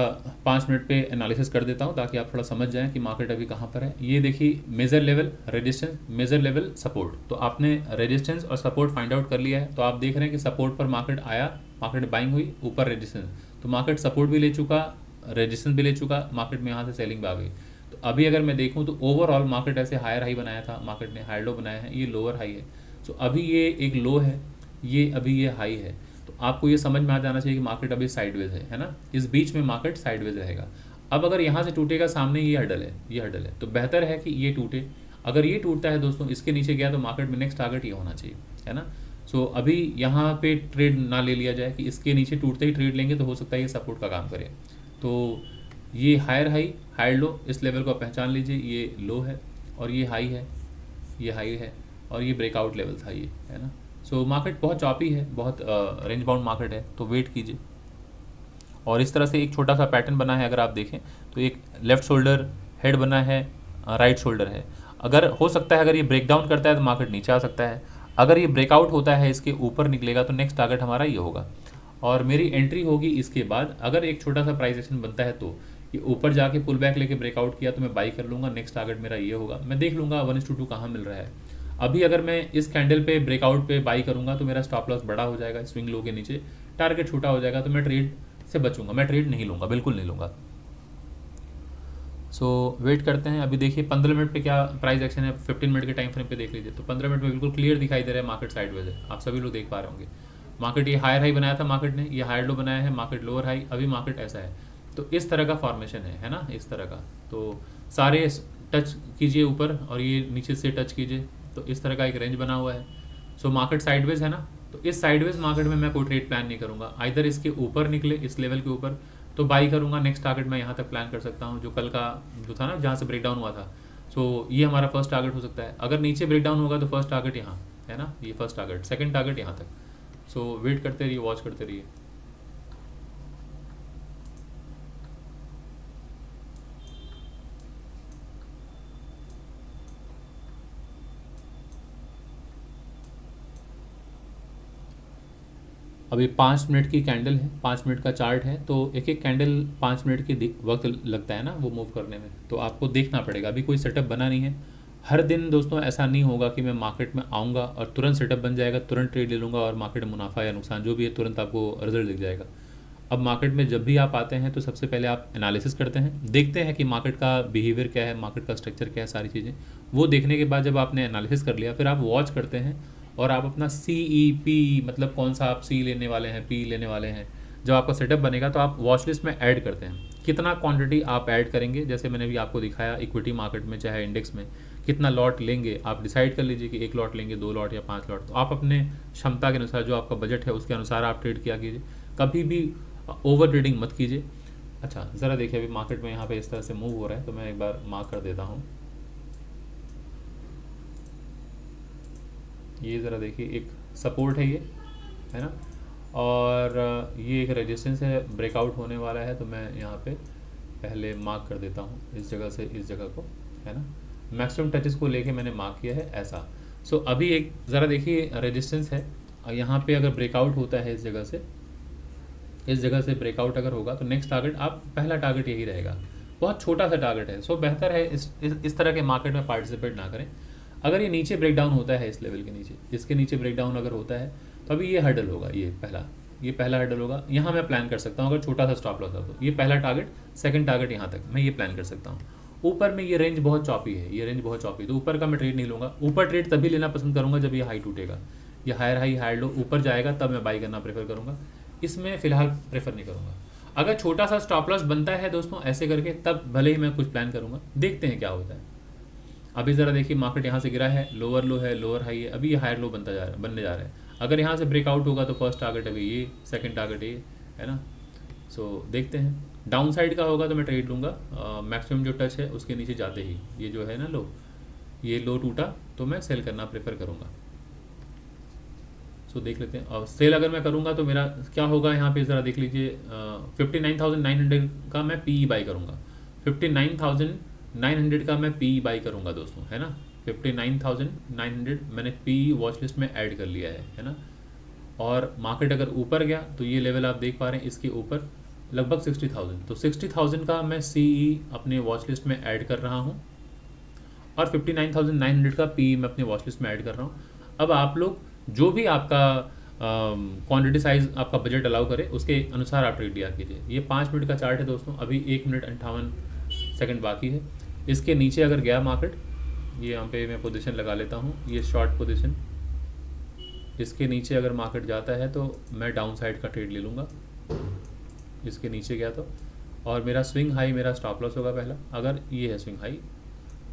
5 मिनट पे एनालिसिस कर देता हूँ ताकि आप थोड़ा समझ जाएं कि मार्केट अभी कहाँ पर है। ये देखिए major level resistance, major level support. तो आपने रेजिस्टेंस और सपोर्ट फाइंड आउट कर लिया है। तो आप देख रहे हैं कि सपोर्ट पर मार्केट आया, मार्केट बाइंग हुई, ऊपर रेजिस्टेंस, तो मार्केट सपोर्ट भी ले चुका, रेजिस्टेंस भी ले चुका, मार्केट में यहाँ से सेलिंग भी आ गई। तो अभी अगर मैं देखूँ तो ओवरऑल मार्केट ऐसे हायर हाई बनाया था, मार्केट ने हायर लो बनाया है, ये लोअर हाई है। अभी ये एक लो है, ये अभी ये हाई है। तो आपको ये समझ में आ जाना चाहिए कि मार्केट अभी साइडवेज है ना, इस बीच में मार्केट साइडवेज रहेगा। अब अगर यहाँ से टूटेगा, सामने ये हर्डल है, तो बेहतर है कि ये टूटे। अगर ये टूटता है दोस्तों, इसके नीचे गया तो मार्केट में नेक्स्ट टारगेट ये होना चाहिए, है ना। सो अभी यहाँ पे ट्रेड ना ले लिया जाए कि इसके नीचे टूटते ही ट्रेड लेंगे, तो हो सकता है ये सपोर्ट का काम करे। तो ये हायर हाई हायर लो, इस लेवल को आप पहचान लीजिए, ये लो है और ये हाई है, ये हाई है और ये ब्रेकआउट लेवल था ये, है ना। सो मार्केट बहुत चॉपी है, बहुत रेंज बाउंड मार्केट है, तो वेट कीजिए। और इस तरह से एक छोटा सा पैटर्न बना है, अगर आप देखें तो एक लेफ्ट शोल्डर हेड बना है, राइट शोल्डर है। अगर हो सकता है अगर ये ब्रेक डाउन करता है तो मार्केट नीचे आ सकता है, अगर ये ब्रेकआउट होता है इसके ऊपर निकलेगा तो नेक्स्ट टारगेट हमारा ये होगा और मेरी एंट्री होगी इसके बाद। अगर एक छोटा सा प्राइस एक्शन बनता है तो ये ऊपर जाके पुल बैक लेके ब्रेकआउट किया तो मैं बाई कर लूँगा, नेक्स्ट टारगेट मेरा ये होगा। मैं देख लूँगा 1:2 कहाँ मिल रहा है। अभी अगर मैं इस कैंडल पे ब्रेकआउट पे बाई करूँगा तो मेरा स्टॉप लॉस बड़ा हो जाएगा, स्विंग लो के नीचे टारगेट छोटा हो जाएगा, तो मैं ट्रेड से बचूंगा, मैं ट्रेड नहीं लूँगा, बिल्कुल नहीं लूँगा। सो वेट करते हैं। अभी देखिए 15 मिनट पे क्या प्राइस एक्शन है, 15 मिनट के टाइम फ्रेम पे देख लीजिए, तो 15 मिनट में बिल्कुल क्लियर दिखाई दे रहा है मार्केट साइडवेज है, आप सभी लोग देख पा रहे होंगे। मार्केट ये हायर हाई बनाया था मार्केट ने, ये हायर लो बनाया है, मार्केट लोअर हाई, अभी मार्केट ऐसा है। तो इस तरह का फॉर्मेशन है ना, इस तरह का। तो सारे टच कीजिए ऊपर और ये नीचे से टच कीजिए, तो इस तरह का एक रेंज बना हुआ है। सो मार्केट साइडवेज है ना, तो इस साइडवेज मार्केट में मैं कोई ट्रेड प्लान नहीं करूँगा। आइदर इसके ऊपर निकले इस लेवल के ऊपर तो बाई करूँगा, नेक्स्ट टारगेट मैं यहाँ तक प्लान कर सकता हूँ, जो कल का जो था ना जहाँ से ब्रेकडाउन हुआ था। सो ये हमारा फर्स्ट टारगेट हो सकता है। अगर नीचे ब्रेकडाउन होगा तो फर्स्ट टारगेट यहाँ है ना, ये फर्स्ट टारगेट, सेकंड टारगेट यहाँ तक। सो वेट करते रहिए, वॉच करते रहिए। अभी 5 मिनट की कैंडल है, 5 मिनट का चार्ट है, तो एक एक कैंडल 5 मिनट के वक्त लगता है ना वो मूव करने में, तो आपको देखना पड़ेगा। अभी कोई सेटअप बना नहीं है। हर दिन दोस्तों ऐसा नहीं होगा कि मैं मार्केट में आऊँगा और तुरंत सेटअप बन जाएगा, तुरंत ट्रेड ले लूँगा और मार्केट में मुनाफा या नुकसान जो भी है तुरंत आपको रिजल्ट दिख जाएगा। अब मार्केट में जब भी आप आते हैं तो सबसे पहले आप एनालिसिस करते हैं, देखते हैं कि मार्केट का बिहेवियर क्या है, मार्केट का स्ट्रक्चर क्या है, सारी चीज़ें वो देखने के बाद जब आपने एनालिसिस कर लिया फिर आप वॉच करते हैं और आप अपना CEP मतलब कौन सा आप C लेने वाले हैं, P लेने वाले हैं, जब आपका सेटअप बनेगा तो आप वॉच लिस्ट में ऐड करते हैं। कितना क्वांटिटी आप ऐड करेंगे, जैसे मैंने भी आपको दिखाया इक्विटी मार्केट में चाहे इंडेक्स में, कितना लॉट लेंगे आप डिसाइड कर लीजिए कि 1 लॉट लेंगे, 2 लॉट या 5 लॉट। तो आप अपने क्षमता के अनुसार जो आपका बजट है उसके अनुसार आप ट्रेड किया कीजिए, कभी भी ओवर ट्रेडिंग मत कीजिए। अच्छा ज़रा देखिए अभी मार्केट में यहाँ पे इस तरह से मूव हो रहा है, तो मैं एक बार मार्क कर देता हूँ। ये ज़रा देखिए एक सपोर्ट है ये, है ना, और ये एक रेजिस्टेंस है, ब्रेकआउट होने वाला है, तो मैं यहाँ पे पहले मार्क कर देता हूँ इस जगह से इस जगह को, है ना। मैक्सिमम टचेस को लेके मैंने मार्क किया है ऐसा। सो अभी एक ज़रा देखिए रेजिस्टेंस है, यहाँ पे अगर ब्रेकआउट होता है इस जगह से ब्रेकआउट अगर होगा तो नेक्स्ट टारगेट आप पहला टारगेट यही रहेगा, बहुत छोटा सा टारगेट है। सो बेहतर है इस तरह के मार्केट में पार्टिसिपेट ना करें। अगर ये नीचे ब्रेकडाउन होता है इस लेवल के नीचे, इसके नीचे ब्रेकडाउन अगर होता है तो अभी ये हर्डल होगा, ये पहला हर्डल होगा, यहाँ मैं प्लान कर सकता हूँ अगर छोटा सा स्टॉप लॉस है तो ये पहला टारगेट, सेकंड टारगेट यहाँ तक मैं ये प्लान कर सकता हूँ। ऊपर में ये रेंज बहुत चॉपी है, ये रेंज बहुत चॉपी है, तो ऊपर का मैं ट्रेड नहीं लूँगा। ऊपर ट्रेड तभी लेना पसंद करूँगा जब ये हाई टूटेगा, ये हायर हाई हायर लो ऊपर जाएगा तब मैं बाई करना प्रेफर करूँगा, इसमें फ़िलहाल प्रेफर नहीं करूँगा। अगर छोटा सा स्टॉप लॉस बनता है दोस्तों ऐसे करके तब भले ही मैं कुछ प्लान करूँगा, देखते हैं क्या होता है। अभी ज़रा देखिए मार्केट यहाँ से गिरा है, लोअर लो है, लोअर हाई है, अभी ये हायर लो बनने जा रहा है। अगर यहाँ से ब्रेकआउट होगा तो फर्स्ट टारगेट अभी ये, सेकंड टारगेट ये, है ना। सो देखते हैं, डाउन साइड का होगा तो मैं ट्रेड लूँगा। मैक्सिमम जो टच है उसके नीचे जाते ही ये जो है ना लो, ये लो टूटा तो मैं सेल करना प्रेफर करूँगा। सो देख लेते हैं, और सेल अगर मैं करूँगा तो मेरा क्या होगा यहाँ पे ज़रा देख लीजिए। 59,900 का मैं PE बाई करूँगा, 59,900 का मैं PE बाई करूँगा दोस्तों, है ना। 59,900 मैंने PE वॉच लिस्ट में ऐड कर लिया है ना। और मार्केट अगर ऊपर गया तो ये लेवल आप देख पा रहे हैं, इसके ऊपर लगभग 60,000, तो 60,000 का मैं CE अपने वॉच लिस्ट में ऐड कर रहा हूँ और 59,900 का PE मैं अपने वॉच लिस्ट में ऐड कर रहा हूँ। अब आप लोग जो भी आपका क्वांटिटी साइज आपका बजट अलाउ करे उसके अनुसार आप ट्रेड लिया कीजिए। ये 5 मिनट का चार्ट है दोस्तों, अभी 1 मिनट 58 सेकंड बाकी है। इसके नीचे अगर गया मार्केट, ये यहाँ पे मैं पोजीशन लगा लेता हूँ, ये शॉर्ट पोजीशन, इसके नीचे अगर मार्केट जाता है तो मैं डाउन साइड का ट्रेड ले लूँगा, इसके नीचे गया तो। और मेरा स्विंग हाई, मेरा स्टॉप लॉस होगा पहला, अगर ये है स्विंग हाई।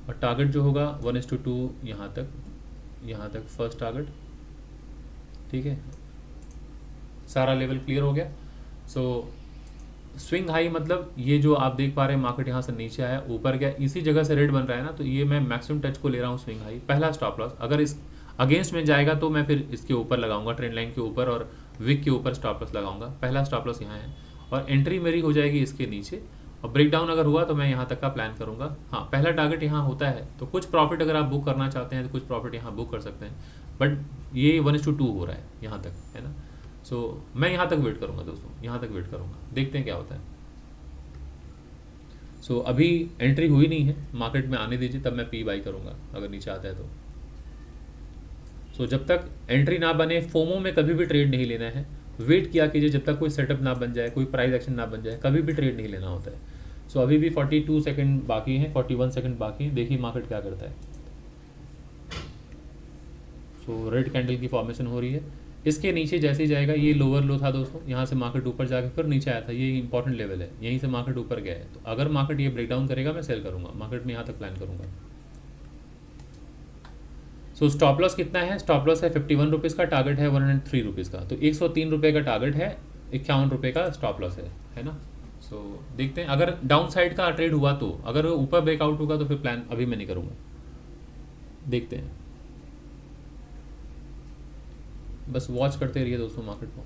और टारगेट जो होगा 1:2 यहाँ तक फर्स्ट टारगेट। ठीक है, सारा लेवल क्लियर हो गया। सो स्विंग हाई मतलब ये जो आप देख पा रहे हैं मार्केट यहाँ से नीचे आया, ऊपर गया, इसी जगह से रेड बन रहा है ना, तो ये मैं मैक्सिमम टच को ले रहा हूँ स्विंग हाई। पहला स्टॉप लॉस, अगर इस अगेंस्ट में जाएगा तो मैं फिर इसके ऊपर लगाऊंगा, ट्रेंड लाइन के ऊपर और विक के ऊपर स्टॉप लॉस लगाऊंगा। पहला स्टॉप लॉस यहाँ है और एंट्री मेरी हो जाएगी इसके नीचे। और ब्रेकडाउन अगर हुआ तो मैं यहाँ तक का प्लान करूँगा। हाँ, पहला टारगेट यहाँ होता है तो कुछ प्रॉफिट अगर आप बुक करना चाहते हैं तो कुछ प्रॉफिट यहाँ बुक कर सकते हैं, बट ये 1:2 हो रहा है यहाँ तक, है ना। सो मैं यहाँ तक वेट करूँगा दोस्तों, यहाँ तक वेट करूँगा, देखते हैं क्या होता है। सो अभी एंट्री हुई नहीं है, मार्केट में आने दीजिए, तब मैं पी बाई करूँगा अगर नीचे आता है तो। सो जब तक एंट्री ना बने, फोमो में कभी भी ट्रेड नहीं लेना है, वेट किया कीजिए जब तक कोई सेटअप ना बन जाए, कोई प्राइस एक्शन ना बन जाए, कभी भी ट्रेड नहीं लेना होता है। सो अभी भी 42 सेकंड बाकी हैं, 41 सेकंड बाकी हैं, देखिए मार्केट क्या करता है। सो रेड कैंडल की फॉर्मेशन हो रही है, इसके नीचे जैसे ही जाएगा, ये लोअर लो था दोस्तों, यहाँ से मार्केट ऊपर जाके फिर नीचे आया था, ये इंपॉर्टेंट लेवल है, यहीं से मार्केट ऊपर गया है। तो अगर मार्केट ये ब्रेकडाउन करेगा मैं सेल करूँगा, मार्केट में यहाँ तक प्लान करूँगा। सो स्टॉप लॉस कितना है? स्टॉप लॉस है 51 रुपीज़ का, टारगेट है 103 रुपीज़ का, तो 103 रुपये का टारगेट है, 51 रुपये का स्टॉप लॉस है ना। सो देखते हैं अगर डाउन साइड का ट्रेड हुआ तो, अगर ऊपर ब्रेकआउट होगा तो फिर प्लान अभी मैं नहीं करूँगा, देखते हैं, बस वॉच करते रहिए दोस्तों मार्केट को।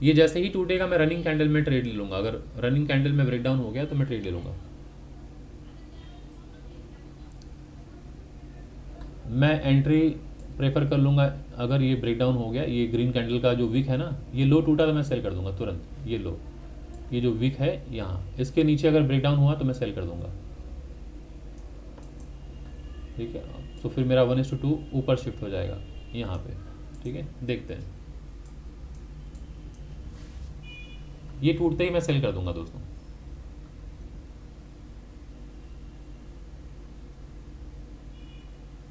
ये जैसे ही टूटेगा मैं रनिंग कैंडल में ट्रेड ले लूँगा, अगर रनिंग कैंडल में ब्रेकडाउन हो गया तो मैं ट्रेड ले लूँगा। मैं एंट्री प्रेफर कर लूँगा अगर ये ब्रेकडाउन हो गया, ये ग्रीन कैंडल का जो विक है ना, ये लो टूटा तो मैं सेल कर दूंगा तुरंत। ये लो, ये जो विक है यहाँ, इसके नीचे अगर ब्रेकडाउन हुआ तो मैं सेल कर दूंगा, ठीक है। तो फिर मेरा 1:2 ऊपर शिफ्ट हो जाएगा यहाँ पे, ठीक है, देखते हैं। ये टूटते ही मैं सेल कर दूंगा दोस्तों।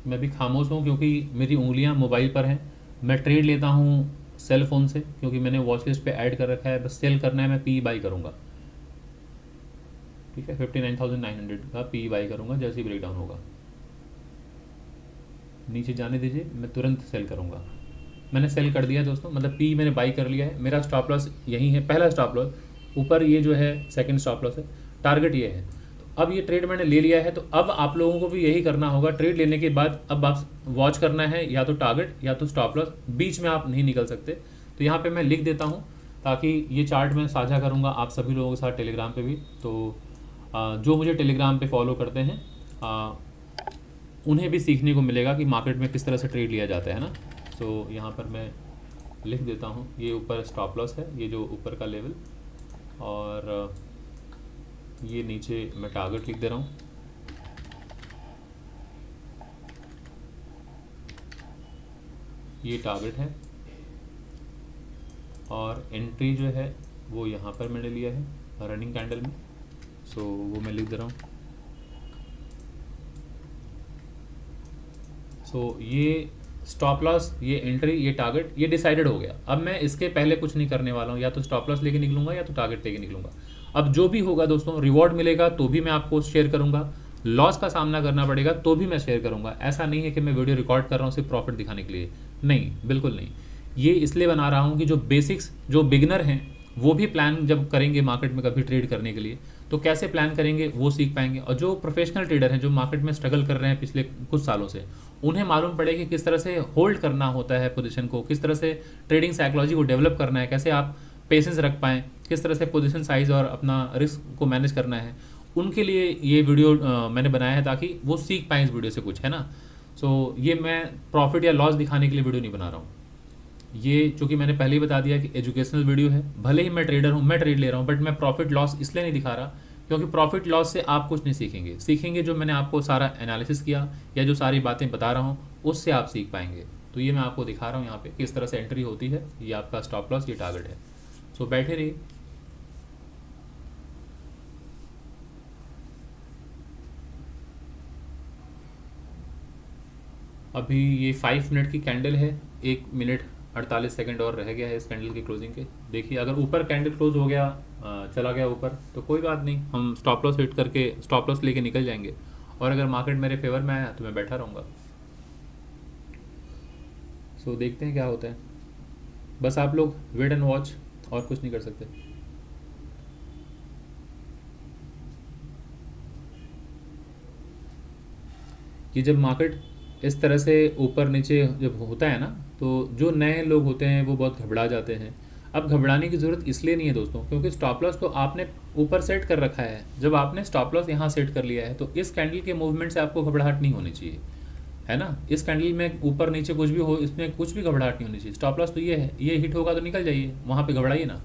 मैं भी खामोश हूँ क्योंकि मेरी उंगलियाँ मोबाइल पर हैं। मैं ट्रेड लेता हूँ सेल फ़ोन से क्योंकि मैंने वॉच लिस्ट पे ऐड कर रखा है, बस सेल करना है, मैं पी बाई करूँगा, ठीक है। 59,900 का पी बाई करूँगा, जैसे ही ब्रेकडाउन होगा नीचे जाने दीजिए, मैं तुरंत सेल करूँगा। मैंने सेल कर दिया दोस्तों, मतलब पी मैंने बाई कर लिया है। मेरा स्टॉप लॉस यही है, पहला स्टॉप लॉस ऊपर, ये जो है सेकंड स्टॉप लॉस है, टारगेट ये है। तो अब ये ट्रेड मैंने ले लिया है, तो अब आप लोगों को भी यही करना होगा। ट्रेड लेने के बाद अब आप वॉच करना है, या तो टारगेट या तो स्टॉप लॉस, बीच में आप नहीं निकल सकते। तो यहाँ पर मैं लिख देता हूँ ताकि ये चार्ट मैं साझा करूँगा आप सभी लोगों के साथ टेलीग्राम पर भी। तो जो मुझे टेलीग्राम पर फॉलो करते हैं उन्हें भी सीखने को मिलेगा कि मार्केट में किस तरह से ट्रेड लिया जाता है ना। तो यहाँ पर मैं लिख देता हूँ, ये ऊपर स्टॉप लॉस है, ये जो ऊपर का लेवल, और ये नीचे मैं टारगेट लिख दे रहा हूँ। ये टारगेट है और एंट्री जो है वो यहाँ पर मैंने लिया है रनिंग कैंडल में, सो वो मैं लिख दे रहा हूँ। सो ये स्टॉप लॉस, ये एंट्री, ये टारगेट, ये डिसाइडेड हो गया। अब मैं इसके पहले कुछ नहीं करने वाला हूँ, या तो स्टॉप लॉस लेके निकलूंगा या तो टारगेट लेके निकलूंगा। अब जो भी होगा दोस्तों, रिवॉर्ड मिलेगा तो भी मैं आपको शेयर करूंगा, लॉस का सामना करना पड़ेगा तो भी मैं शेयर करूंगा। ऐसा नहीं है कि मैं वीडियो रिकॉर्ड कर रहा हूँ सिर्फ प्रॉफिट दिखाने के लिए, नहीं, बिल्कुल नहीं। ये इसलिए बना रहा हूँ कि जो बेसिक्स, जो बिगिनर हैं वो भी प्लान जब करेंगे मार्केट में कभी ट्रेड करने के लिए, तो कैसे प्लान करेंगे वो सीख पाएंगे। और जो प्रोफेशनल ट्रेडर हैं, जो मार्केट में स्ट्रगल कर रहे हैं पिछले कुछ सालों से, उन्हें मालूम पड़े कि किस तरह से होल्ड करना होता है पोजीशन को, किस तरह से ट्रेडिंग साइकोलॉजी को डेवलप करना है, कैसे आप पेशेंस रख पाएँ, किस तरह से पोजीशन साइज और अपना रिस्क को मैनेज करना है। उनके लिए ये वीडियो मैंने बनाया है ताकि वो सीख पाएँ इस वीडियो से कुछ, है ना। सो ये मैं प्रॉफिट या लॉस दिखाने के लिए वीडियो नहीं बना रहा हूँ। ये चूँकि मैंने पहले ही बता दिया कि एजुकेशनल वीडियो है। भले ही मैं ट्रेडर हूँ, मैं ट्रेड ले रहा हूँ, बट मैं प्रॉफिट लॉस इसलिए नहीं दिखा रहा क्योंकि प्रॉफिट लॉस से आप कुछ नहीं सीखेंगे जो मैंने आपको सारा एनालिसिस किया या जो सारी बातें बता रहा हूँ उससे आप सीख पाएंगे। तो ये मैं आपको दिखा रहा हूँ यहाँ पे किस तरह से एंट्री होती है, ये आपका स्टॉप लॉस, ये टारगेट है। सो बैठे रहिए। अभी ये 5 मिनट की कैंडल है, 1 मिनट 48 सेकंड और रह गया है इस कैंडल की क्लोजिंग के। देखिए अगर ऊपर कैंडल क्लोज हो गया, चला गया ऊपर, तो कोई बात नहीं, हम स्टॉप लॉस हिट करके स्टॉप लॉस लेके निकल जाएंगे। और अगर मार्केट मेरे फेवर में आया तो मैं बैठा रहूँगा। सो देखते हैं क्या होता है। बस आप लोग वेट एंड वॉच, और कुछ नहीं कर सकते। कि जब मार्केट इस तरह से ऊपर नीचे जब होता है ना, तो जो नए लोग होते हैं वो बहुत घबरा जाते हैं। अब घबराने की ज़रूरत इसलिए नहीं है दोस्तों, क्योंकि स्टॉप लॉस तो आपने ऊपर सेट कर रखा है। जब आपने स्टॉप लॉस यहाँ सेट कर लिया है तो इस कैंडल के मूवमेंट से आपको घबराहट नहीं होनी चाहिए, है ना। इस कैंडल में ऊपर नीचे कुछ भी हो, इसमें कुछ भी घबराहट नहीं होनी चाहिए। स्टॉप लॉस तो ये है, ये हिट होगा तो निकल जाइए, वहाँ पे घबराइए ना।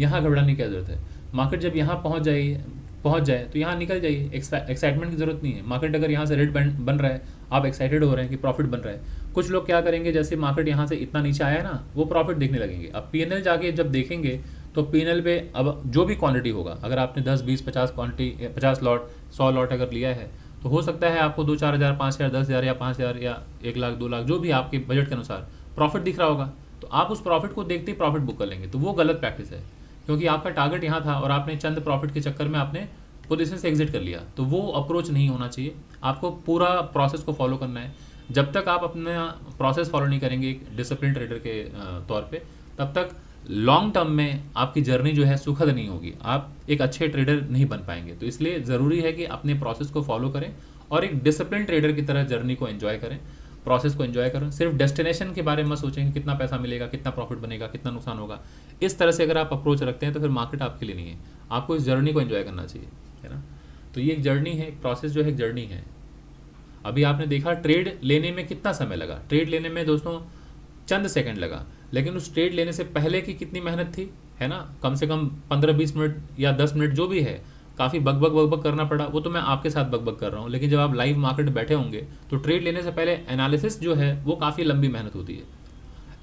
यहाँ घबराने की क्या ज़रूरत है। मार्केट जब यहाँ पहुँच जाए तो यहाँ निकल जाइए। एक्साइटमेंट की ज़रूरत नहीं है। मार्केट अगर यहाँ से रेड बन रहा है, आप एक्साइटेड हो रहे हैं कि प्रॉफिट बन रहा है। कुछ लोग क्या करेंगे, जैसे मार्केट यहाँ से इतना नीचे आया ना, वो प्रॉफिट देखने लगेंगे। अब पीएनएल जाके जब देखेंगे तो पीएनएल पे अब जो भी क्वांटिटी होगा, अगर आपने 10 20 50 क्वांटिटी 50 लॉट 100 लॉट अगर लिया है, तो हो सकता है आपको 2 4 हज़ार 5 हज़ार 10 हज़ार या 5 हज़ार या 1 लाख 2 लाख जो भी आपके बजट के अनुसार प्रॉफिट दिख रहा होगा, तो आप उस प्रॉफिट को देखते ही प्रॉफिट बुक कर लेंगे। तो वो गलत प्रैक्टिस है, क्योंकि आपका टारगेट यहाँ था और आपने चंद प्रॉफिट के चक्कर में आपने पोजीशन से एग्जिट कर लिया। तो वो अप्रोच नहीं होना चाहिए। आपको पूरा प्रोसेस को फॉलो करना है। जब तक आप अपना प्रोसेस फॉलो नहीं करेंगे एक डिसिप्लिन ट्रेडर के तौर पे, तब तक लॉन्ग टर्म में आपकी जर्नी जो है सुखद नहीं होगी। आप एक अच्छे ट्रेडर नहीं बन पाएंगे। तो इसलिए ज़रूरी है कि अपने प्रोसेस को फॉलो करें और एक डिसिप्लिन ट्रेडर की तरह जर्नी को एंजॉय करें, प्रोसेस को एंजॉय करें। सिर्फ डेस्टिनेशन के बारे में मत सोचें कि कितना पैसा मिलेगा, कितना प्रॉफिट बनेगा, कितना नुकसान होगा। इस तरह से अगर आप अप्रोच रखते हैं तो फिर मार्केट आपके लिए नहीं है। आपको इस जर्नी को एंजॉय करना चाहिए, है ना। तो ये एक जर्नी है, एक प्रोसेस जो है एक जर्नी है। अभी आपने देखा ट्रेड लेने में कितना समय लगा। ट्रेड लेने में दोस्तों चंद सेकंड लगा, लेकिन उस ट्रेड लेने से पहले की कितनी मेहनत थी, है ना। कम से कम 15 20 मिनट या 10 मिनट जो भी है, काफ़ी बकबक करना पड़ा। वो तो मैं आपके साथ बकबक कर रहा हूँ, लेकिन जब आप लाइव मार्केट में बैठे होंगे तो ट्रेड लेने से पहले एनालिसिस जो है वो काफ़ी लंबी मेहनत होती है।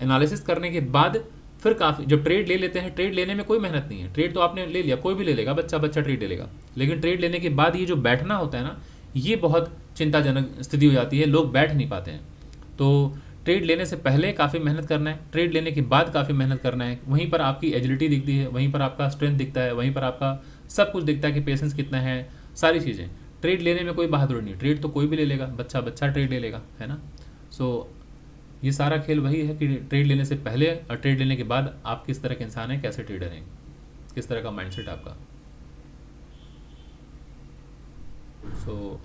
एनालिसिस करने के बाद फिर काफ़ी, जब ट्रेड ले लेते हैं, ट्रेड लेने में कोई मेहनत नहीं है। ट्रेड तो आपने ले लिया, कोई भी ले लेगा, बच्चा बच्चा ट्रेड ले लेगा। लेकिन ट्रेड लेने के बाद ये जो बैठना होता है ना, ये बहुत चिंताजनक स्थिति हो जाती है। लोग बैठ नहीं पाते हैं। तो ट्रेड लेने से पहले काफ़ी मेहनत करना है, ट्रेड लेने के बाद काफ़ी मेहनत करना है। वहीं पर आपकी एजिलिटी दिखती है, वहीं पर आपका स्ट्रेंथ दिखता है, वहीं पर आपका सब कुछ दिखता है कि पेशेंस कितना है, सारी चीज़ें। ट्रेड लेने में कोई बहादुरी नहीं। ट्रेड तो कोई भी ले लेगा, बच्चा बच्चा ट्रेड ले लेगा, है ना। सो ये सारा खेल वही है कि ट्रेड लेने से पहले और ट्रेड लेने के बाद आप किस तरह के इंसान हैं, कैसे ट्रेडर हैं, किस तरह का माइंडसेट आपका।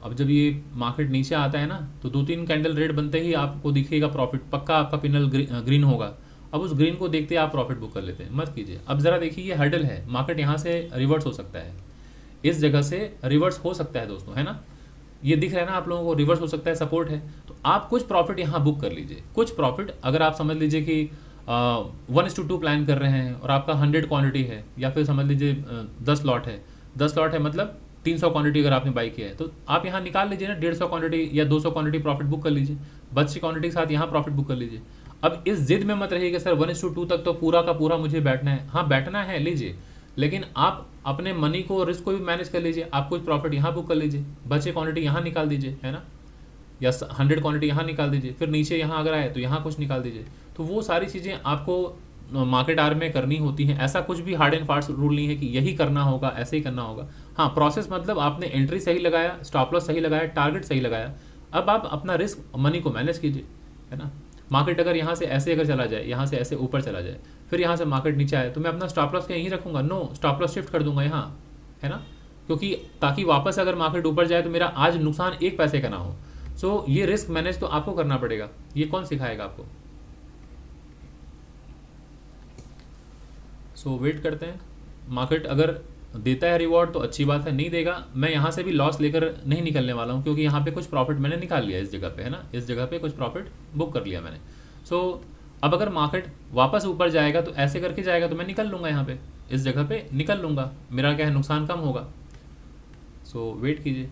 अब जब ये मार्केट नीचे आता है ना, तो 2 3 कैंडल रेड बनते ही आपको दिखेगा प्रॉफिट, पक्का आपका पिनल ग्रीन होगा। अब उस ग्रीन को देखते ही आप प्रॉफिट बुक कर लेते हैं, मत कीजिए। अब ज़रा देखिए, ये हर्डल है, मार्केट यहाँ से रिवर्स हो सकता है, इस जगह से रिवर्स हो सकता है दोस्तों, है ना। ये दिख रहा है ना आप लोगों को, रिवर्स हो सकता है, सपोर्ट है। तो आप कुछ प्रॉफिट यहाँ बुक कर लीजिए। कुछ प्रॉफिट, अगर आप समझ लीजिए कि 1:2 प्लान कर रहे हैं और आपका 100 क्वांटिटी है, या फिर समझ लीजिए 10 लॉट है, 10 लॉट है मतलब 300 क्वांटिटी अगर आपने बाई किया है, तो आप यहाँ निकाल लीजिए ना 150 क्वांटिटी या 200 क्वांटिटी प्रॉफिट बुक कर लीजिए। बची क्वांटिटी के साथ यहाँ प्रॉफिट बुक कर लीजिए। अब इस जिद में मत रहिए कि सर 1:2 तक तो पूरा का पूरा मुझे बैठना है। हाँ बैठना है, लीजिए, लेकिन आप अपने मनी को, रिस्क को भी मैनेज कर लीजिए। आप कुछ प्रॉफिट यहाँ बुक कर लीजिए, बचे क्वांटिटी यहाँ निकाल दीजिए, है ना, या 100 क्वांटिटी यहाँ निकाल दीजिए। फिर नीचे यहाँ अगर आए तो यहाँ कुछ निकाल दीजिए। तो वो सारी चीज़ें आपको मार्केट आवर में करनी होती हैं। ऐसा कुछ भी हार्ड एंड फास्ट रूल नहीं है कि यही करना होगा, ऐसे ही करना होगा। हाँ, प्रोसेस मतलब आपने एंट्री सही लगाया, स्टॉप लॉस सही लगाया, टारगेट सही लगाया। अब आप अपना रिस्क मनी को मैनेज कीजिए, है ना। मार्केट अगर यहाँ से ऐसे अगर चला जाए, यहाँ से ऐसे ऊपर चला जाए, फिर यहाँ से मार्केट नीचे आए, तो मैं अपना स्टॉप लॉस यहीं रखूंगा? नो, स्टॉप लॉस शिफ्ट कर दूंगा यहाँ, है ना, क्योंकि ताकि वापस अगर मार्केट ऊपर जाए तो मेरा आज नुकसान 1 पैसे का ना हो। सो ये रिस्क मैनेज तो आपको करना पड़ेगा। ये कौन सिखाएगा आपको? सो वेट करते हैं। मार्केट अगर देता है रिवॉर्ड तो अच्छी बात है, नहीं देगा, मैं यहाँ से भी लॉस लेकर नहीं निकलने वाला हूँ, क्योंकि यहाँ पे कुछ प्रॉफिट मैंने निकाल लिया इस जगह पे, है ना, इस जगह पे कुछ प्रॉफिट बुक कर लिया मैंने। सो अब अगर मार्केट वापस ऊपर जाएगा तो ऐसे करके जाएगा, तो मैं निकल लूँगा यहाँ पे, इस जगह पे निकल लूँगा, मेरा क्या है, नुकसान कम होगा। सो वेट कीजिए।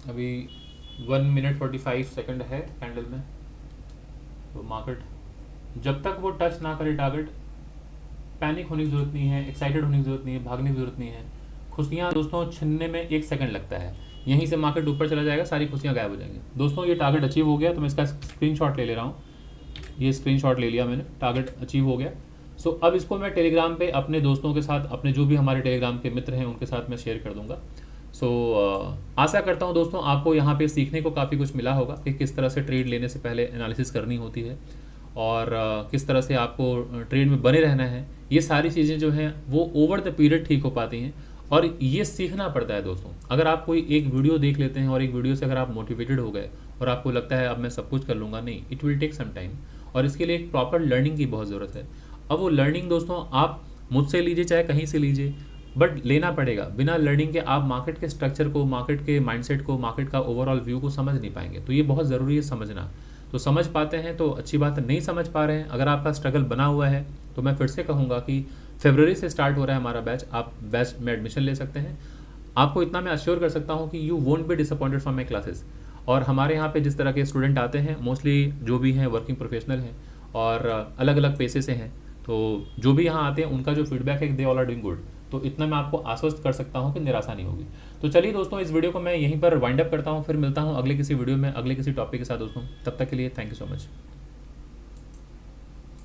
अभी 1 मिनट 45 सेकंड है कैंडल में। तो मार्केट जब तक वो टच ना करे टारगेट, पैनिक होने की ज़रूरत नहीं है, एक्साइटेड होने की ज़रूरत नहीं है, भागने की ज़रूरत नहीं है। खुशियाँ दोस्तों छीनने में 1 सेकंड लगता है, यहीं से मार्केट ऊपर चला जाएगा, सारी खुशियाँ गायब हो जाएंगी। दोस्तों ये टारगेट अचीव हो गया, तो मैं इसका स्क्रीनशॉट ले ले रहा हूँ। ये स्क्रीनशॉट ले लिया मैंने, टारगेट अचीव हो गया। सो अब इसको मैं टेलीग्राम पे अपने दोस्तों के साथ, अपने जो भी हमारे टेलीग्राम के मित्र हैं उनके साथ मैं शेयर कर दूंगा। सो आशा करता हूँ दोस्तों आपको यहाँ पे सीखने को काफ़ी कुछ मिला होगा कि किस तरह से ट्रेड लेने से पहले एनालिसिस करनी होती है और किस तरह से आपको ट्रेड में बने रहना है। ये सारी चीज़ें जो हैं वो ओवर द पीरियड ठीक हो पाती हैं और ये सीखना पड़ता है दोस्तों। अगर आप कोई एक वीडियो देख लेते हैं और एक वीडियो से अगर आप मोटिवेटेड हो गए और आपको लगता है अब मैं सब कुछ कर लूँगा, नहीं, it will take some time और इसके लिए एक प्रॉपर लर्निंग की बहुत ज़रूरत है। अब वो लर्निंग दोस्तों आप मुझसे लीजिए चाहे कहीं से लीजिए, बट लेना पड़ेगा। बिना लर्निंग के आप मार्केट के स्ट्रक्चर को, मार्केट के माइंडसेट को, मार्केट का ओवरऑल व्यू को समझ नहीं पाएंगे। तो ये बहुत ज़रूरी है समझना। तो समझ पाते हैं तो अच्छी बात है, नहीं समझ पा रहे हैं, अगर आपका स्ट्रगल बना हुआ है तो मैं फिर से कहूँगा कि फरवरी से स्टार्ट हो रहा है हमारा बैच, आप बैच में एडमिशन ले सकते हैं। आपको इतना मैं अश्योर कर सकता हूँ कि you won't be disappointed from my classes. और हमारे यहाँ पे जिस तरह के स्टूडेंट आते हैं मोस्टली जो भी हैं वर्किंग प्रोफेशनल हैं और अलग अलग पेशे से हैं, तो जो भी यहाँ आते हैं उनका जो फीडबैक है they all are doing good. तो इतना मैं आपको आश्वस्त कर सकता हूँ कि निराशा नहीं होगी। तो चलिए दोस्तों इस वीडियो को मैं यहीं पर वाइंड अप करता हूँ, फिर मिलता हूँ अगले किसी वीडियो में अगले किसी टॉपिक के साथ दोस्तों। तब तक के लिए थैंक यू सो मच।